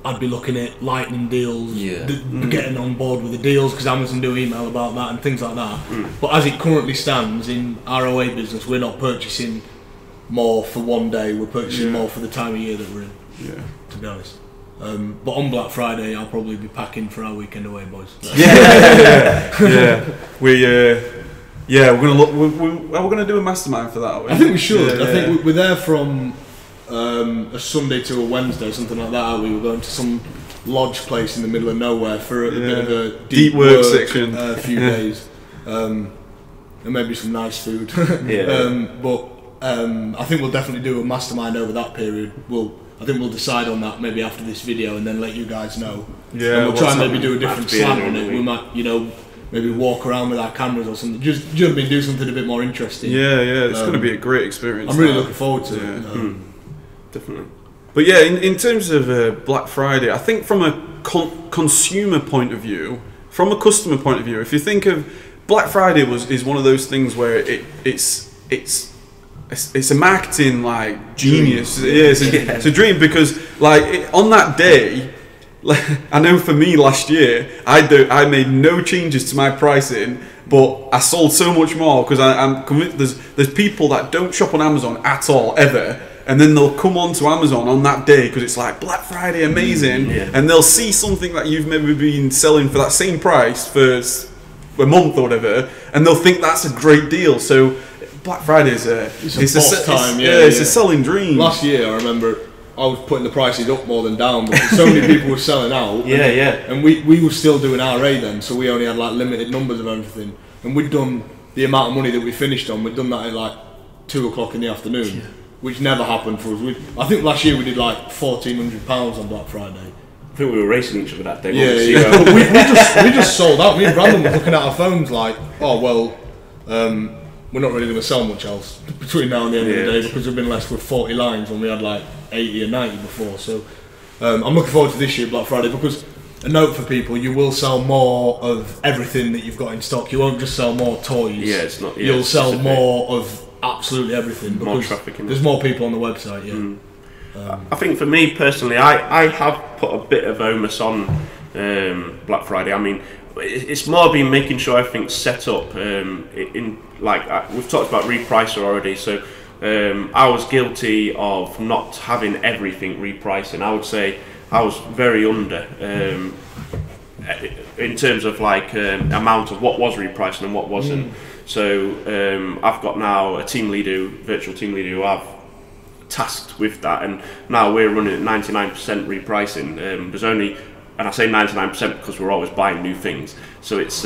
I'd be looking at lightning deals, getting on board with the deals, because Amazon do email about that and things like that. But as it currently stands in our OA business, we're not purchasing more for one day. We're purchasing more for the time of year that we're in. Yeah. To be honest. But on Black Friday, I'll probably be packing for our weekend away, boys. Yeah. We're gonna look. We're gonna do a mastermind for that. Are we? I think we should. Yeah, I think we're there from a Sunday to a Wednesday, something like that. We were going to some lodge place in the middle of nowhere for a bit of a deep work section, a few days, and maybe some nice food. But I think we'll definitely do a mastermind over that period. I think we'll decide on that maybe after this video and then let you guys know. Yeah, and we'll try and maybe do a different slant on it. We might, maybe walk around with our cameras or something. Just do something a bit more interesting. Yeah, it's going to be a great experience. I'm really looking forward to it. Definitely. But yeah, in terms of Black Friday, I think from a consumer point of view, from a customer point of view, if you think of Black Friday is one of those things where it's a marketing like genius. It's a dream because on that day, I know for me last year I made no changes to my pricing, but I sold so much more because I'm convinced there's people that don't shop on Amazon at all ever, and then they'll come onto Amazon on that day because it's like Black Friday amazing, and they'll see something that you've maybe been selling for that same price for a month or whatever, and they'll think that's a great deal. So Black Friday is it's a selling dream. Last year I remember I was putting the prices up more than down because so many people were selling out. And we were still doing RA then, so we only had like limited numbers of everything. And we'd done the amount of money that we finished on. We'd done that at like 2 o'clock in the afternoon, which never happened for us. I think last year we did like £1,400 on Black Friday. I think we were racing each other that day. We just sold out. Me and Brandon were looking at our phones like, oh well. We're not really going to sell much else between now and the end of the day because we've been left with 40 lines when we had like 80 or 90 before. So I'm looking forward to this year Black Friday because a note for people: you will sell more of everything that you've got in stock. You won't just sell more toys. You'll sell more of absolutely everything because more traffic there's more people on the website. I think for me personally, I have put a bit of onus on Black Friday. I mean, it's more been making sure everything's set up we've talked about repricer already, so I was guilty of not having everything repricing. I would say I was very under in terms of amount of what was repricing and what wasn't. So I've got now a virtual team leader who I've tasked with that, and now we're running at 99% repricing. There's only, and I say 99% because we're always buying new things, so it's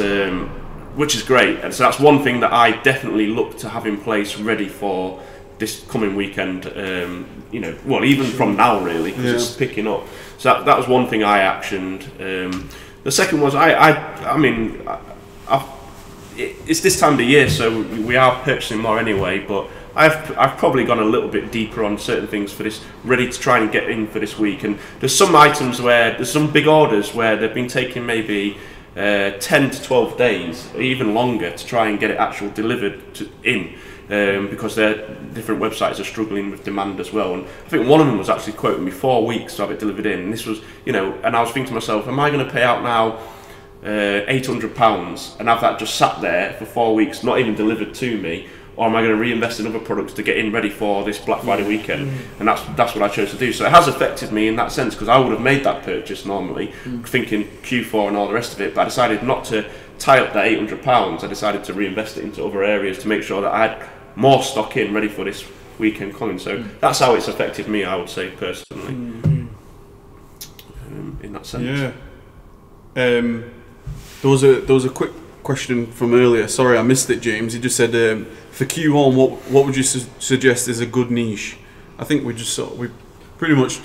which is great. And so that's one thing that I definitely look to have in place ready for this coming weekend. Even from now really, because it's picking up. So that was one thing I actioned. The second was it's this time of the year, so we are purchasing more anyway, but I've probably gone a little bit deeper on certain things for this, ready to try and get in for this week. And there's some items where there's some big orders where they've been taking maybe 10 to 12 days, even longer, to try and get it actually delivered in, because their different websites are struggling with demand as well. And I think one of them was actually quoting me 4 weeks to have it delivered in. And this was, and I was thinking to myself, am I going to pay out now £800 and have that just sat there for 4 weeks, not even delivered to me? Or am I going to reinvest in other products to get in ready for this Black Friday weekend? And that's what I chose to do. So it has affected me in that sense, because I would have made that purchase normally, thinking Q4 and all the rest of it, but I decided not to tie up that £800. I decided to reinvest it into other areas to make sure that I had more stock in ready for this weekend coming. So that's how it's affected me, I would say, personally, in that sense. Yeah. There was a quick question from earlier. Sorry, I missed it, James. He just said, for Q1, what would you suggest is a good niche? I think we pretty much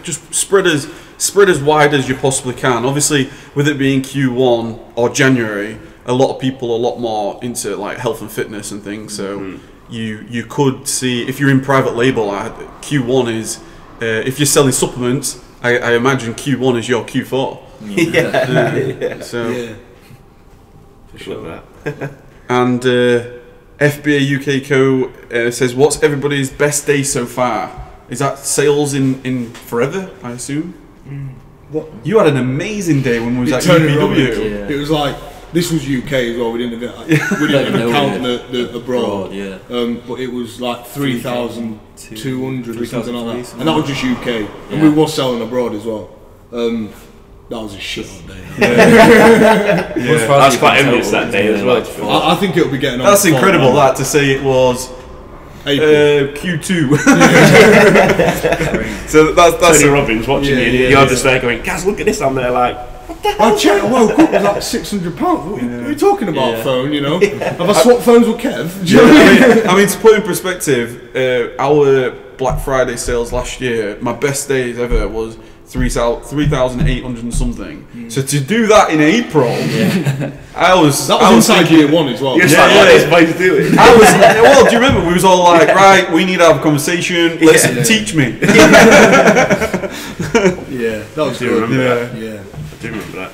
just spread as wide as you possibly can. Obviously, with it being Q1 or January, a lot of people are a lot more into like health and fitness and things. So you could see, if you're in private label, Q1 is if you're selling supplements. I imagine Q1 is your Q4. So for sure. And FBA UK Co says, what's everybody's best day so far? Is that sales in forever, I assume? What? You had an amazing day when we was at UBW. It was like this was UK as well. We didn't even count the abroad. Yeah. But it was like 3,200 or something like that, and that was just UK. And we were selling abroad as well. That was a shit on day. That's quite envious that day as well. I think it'll be getting on. That's incredible that to say it was Q2. So that's Tony Robbins watching you, and you're just there going, "Guys, look at this." I'm there like, "What the hell?" I woke up with like £600. What are you talking about, phone? You know, have I swapped phones with Kev? Do you know what I mean? I mean, to put in perspective, our Black Friday sales last year, my best days ever was 3,800 and something. So to do that in April, that was inside year one as well. You're like, what is Blaze doing? Well, do you remember we was all like, right, we need to have a conversation. Let's teach me. That was good. I do remember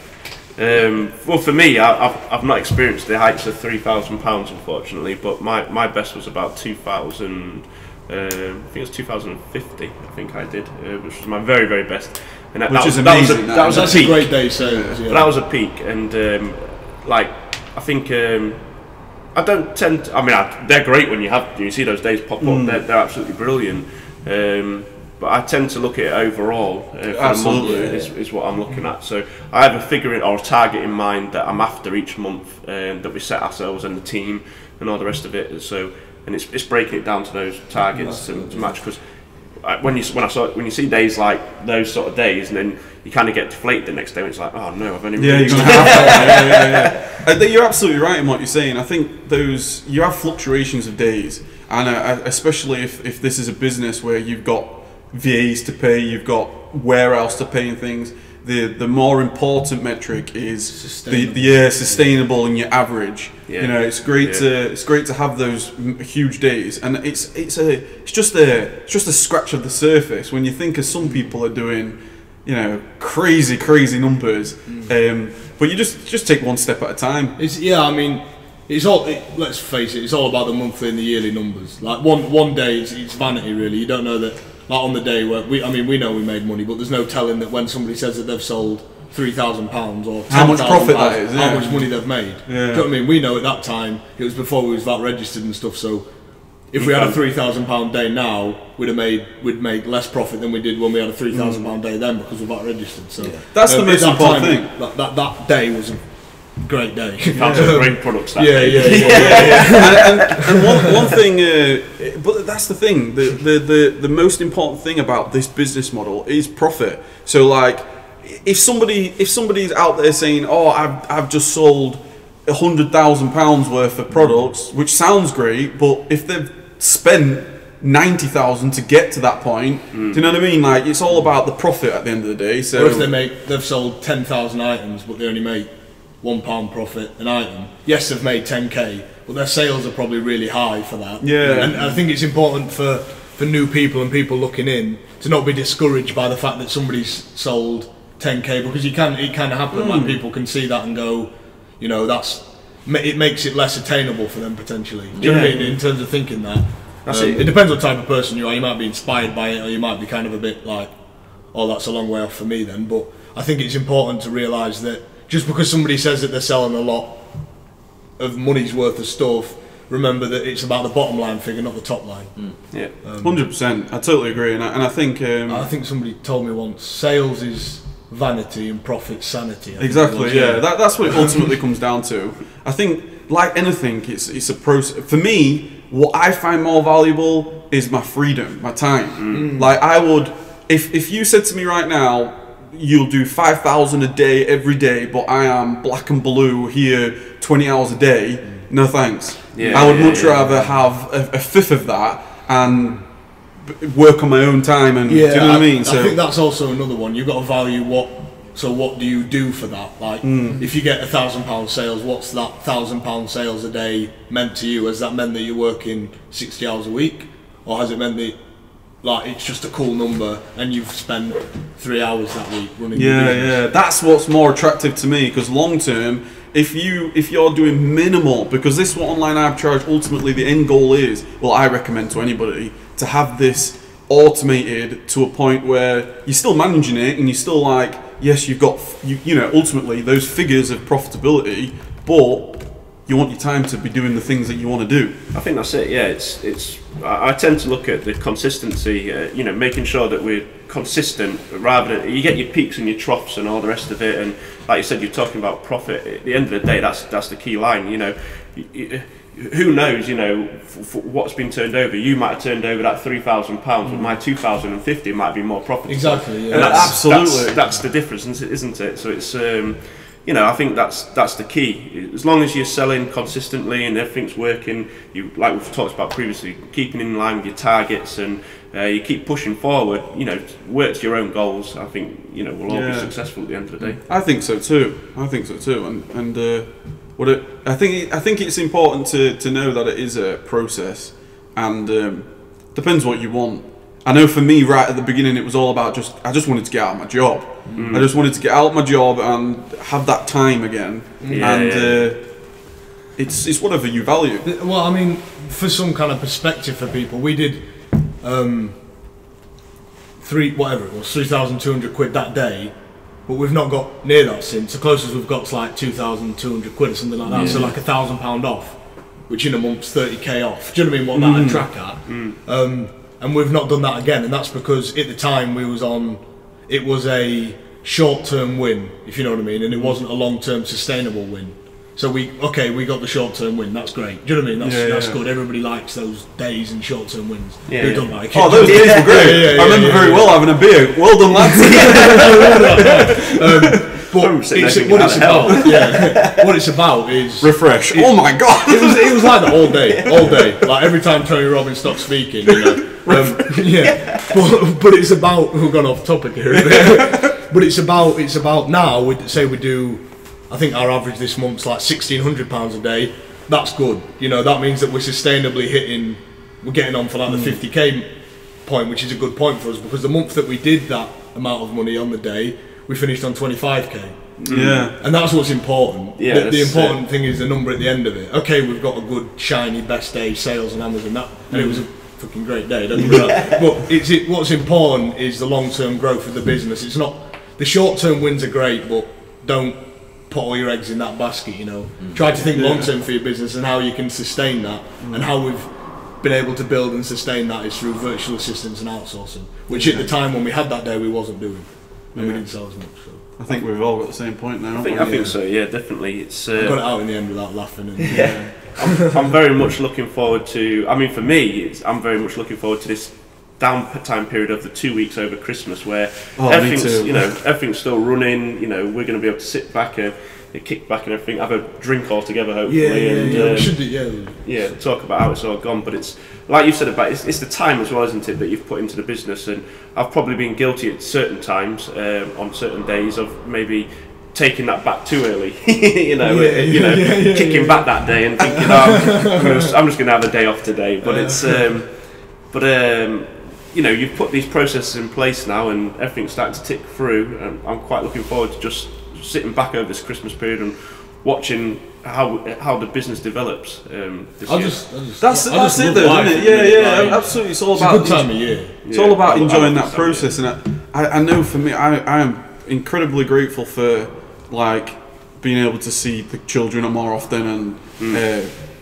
that. Well, for me, I've not experienced the heights of £3,000, unfortunately, but my best was about 2,000. I think it was 2050. I think I did, which was my very, very best. And which is amazing. That was a great day sales. But that was a peak, and like I think I don't tend to, I mean, they're great when you see those days pop up. They're absolutely brilliant. But I tend to look at it overall. For a month is what I'm looking at. So I have a figure or a target in mind that I'm after each month, that we set ourselves and the team and all the rest of it. So. And it's breaking it down to those targets to match, because when you see days like those sort of days, and then you kind of get deflated the next day, and it's like, oh no, I've only you're gonna have that. You're absolutely right in what you're saying. I think you have fluctuations of days, and especially if this is a business where you've got VAs to pay, you've got warehouse to pay and things. The more important metric is sustainable and your average. You know, it's great to have those huge days, and it's just a scratch of the surface when you think of some people are doing, you know, crazy numbers. But you just take one step at a time. I mean, let's face it, it's all about the monthly and the yearly numbers. Like one day it's vanity really. You don't know that. Like on the day where we know we made money, but there's no telling that when somebody says that they've sold £3,000 or how much profit that is, how much money they've made. Do you know what I mean? We know at that time it was before we was VAT registered and stuff. So if we had a £3,000 day now, we'd make less profit than we did when we had a £3,000 day then, because we're VAT registered. So that's the most important thing. That day was a great day. Found some great products that day. And one thing, but that's the thing. The most important thing about this business model is profit. So like, if somebody's out there saying, "Oh, I've just sold £100,000 worth of products," which sounds great, but if they've spent 90,000 to get to that point, do you know what I mean? Like, it's all about the profit at the end of the day. So, or if they've sold 10,000 items, but they only make £1 profit an item. Yes, they've made 10k, but their sales are probably really high for that. And I think it's important for new people and people looking in to not be discouraged by the fact that somebody's sold 10k, because it kind of happen. Like, people can see that and go, you know, it makes it less attainable for them potentially. Do you know what I mean? In terms of thinking that. It depends what type of person you are. You might be inspired by it, or you might be kind of a bit like, oh, that's a long way off for me then. But I think it's important to realise that just because somebody says that they're selling a lot of money's worth of stuff, remember that it's about the bottom line figure, not the top line. 100%. I totally agree, and I think I think somebody told me once, sales is vanity and profit sanity. Exactly. That's what it ultimately comes down to. I think, like anything, it's a process. For me, what I find more valuable is my freedom, my time. Like, I would, if you said to me right now, you'll do 5,000 a day every day, but I am black and blue here 20 hours a day, no thanks. I would much rather have a fifth of that and work on my own time, and do you know what I mean? I think that's also another one. You've got to value what do you do for that? Like, if you get £1,000 sales, what's that £1,000 sales a day meant to you? Has that meant that you're working 60 hours a week, or has it meant that like it's just a cool number and you've spent 3 hours that week running your business? That's what's more attractive to me, because long term, if you're doing minimal, because this is what online arbitrage ultimately the end goal is, well, I recommend to anybody to have this automated to a point where you're still managing it and you're still like, yes, you've got you know, ultimately those figures of profitability, but you want your time to be doing the things that you want to do. I think that's it. Yeah, it's. I tend to look at the consistency. Making sure that we're consistent rather than you get your peaks and your troughs and all the rest of it. And like you said, you're talking about profit. At the end of the day, that's the key line. Who knows? What's been turned over. You might have turned over that £3,000, but my 2,050 might be more profitable. Exactly. Yeah. And Absolutely. That's the difference, isn't it? So it's. I think that's the key. As long as you're selling consistently and everything's working, like we've talked about previously, keeping in line with your targets and you keep pushing forward. Work to your own goals. I think we'll all be successful at the end of the day. I think so too. And I think it's important to know that it is a process, and depends what you want. I know for me, right at the beginning, it was all about I just wanted to get out of my job. I just wanted to get out of my job and have that time again. It's whatever you value. Well, I mean, for some kind of perspective for people, we did £3,200 that day, but we've not got near that since. The closest we've got is like 2,200 quid or something like that. So like £1,000 off, which in a month's 30k off. Do you know what I mean? What that'd track at. And we've not done that again, and that's because at the time it was a short-term win, if you know what I mean, and it wasn't a long-term sustainable win. So we got the short-term win. That's great. Do you know what I mean? That's good. Everybody likes those days and short-term wins. Who don't like it? Oh, those days were great. I remember very well having a beer. Well done, lads. What it's about is refresh. Oh my god! It was like that all day. Like every time Tony Robbins stopped speaking, But it's about. We've gone off topic here a bit. But it's about now. We do. I think our average this month's like £1,600 a day. That's good. That means that we're sustainably hitting. We're getting on for like the 50k point, which is a good point for us because the month that we did that amount of money on the day, we finished on 25k. Yeah, and that's what's important. Yeah, the important thing is the number at the end of it. Okay, we've got a good shiny best day sales on Amazon, and it was a fucking great day. Don't do that. But what's important is the long-term growth of the business. It's not the short-term wins are great, but don't put all your eggs in that basket. Try to think long-term for your business and how you can sustain that, and how we've been able to build and sustain that is through virtual assistants and outsourcing, which at the time when we had that day we wasn't doing, and we didn't sell as much. So. I think we've all got the same point now. I think so. Yeah, definitely. It's I got it out in the end without laughing. I'm very much looking forward to. I mean, for me, I'm very much looking forward to this downtime period of the 2 weeks over Christmas, where everything's still running. We're going to be able to sit back and kick back and everything, have a drink all together, hopefully, talk about how it's all gone. But it's like you said about it's the time as well, isn't it, that you've put into the business. And I've probably been guilty at certain times on certain days of maybe taking that back too early, kicking back that day and thinking, I'm just going to have a day off today. But you've put these processes in place now, and everything's starting to tick through. And I'm quite looking forward to just sitting back over this Christmas period and watching how the business develops this year. That's it, though, isn't it? Yeah, absolutely. It's all about a good time of year. It's all about enjoying that process, and I know for me, I am incredibly grateful for being able to see the children more often, and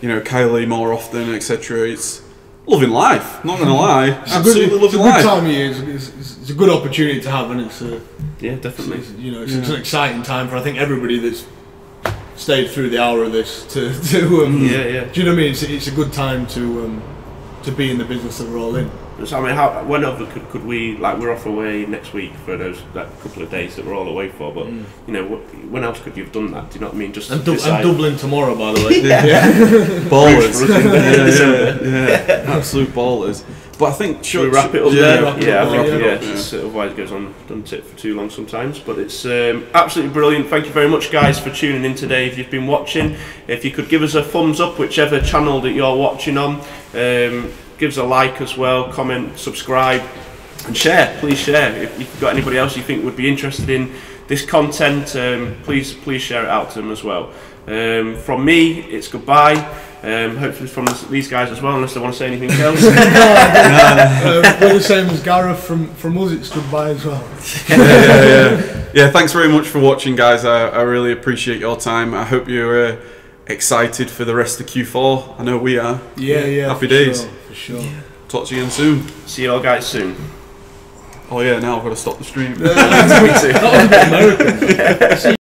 Kylie more often, etc. It's loving life. Not gonna lie, absolutely loving life. It's a good time of year. It's a good opportunity to have, and it's definitely. It's an exciting time for I think everybody that's stayed through the hour of this to do you know what I mean? It's a good time to be in the business that we're all in. So, I mean, whenever could we, we're off away next week for those couple of days that we're all away for, but when else could you have done that? Do you know what I mean? I'm Dublin tomorrow, by the way. Ballers. Absolute ballers. But I think should we wrap it up there? Otherwise it goes on, doesn't sit for too long sometimes. But it's absolutely brilliant. Thank you very much, guys, for tuning in today. If you've been watching, if you could give us a thumbs up, whichever channel that you're watching on. Give us a like as well, comment, subscribe, and share. Please share. If you've got anybody else you think would be interested in this content, please share it out to them as well. From me, it's goodbye. Hopefully from these guys as well, unless they want to say anything else. We're the same as Gareth from us, it's goodbye as well. Yeah, thanks very much for watching, guys. I really appreciate your time. I hope you're excited for the rest of Q4. I know we are. Yeah. Happy days. For sure. Talk to you again soon. See you all guys soon. Oh yeah, now I've got to stop the stream. That was a bit American.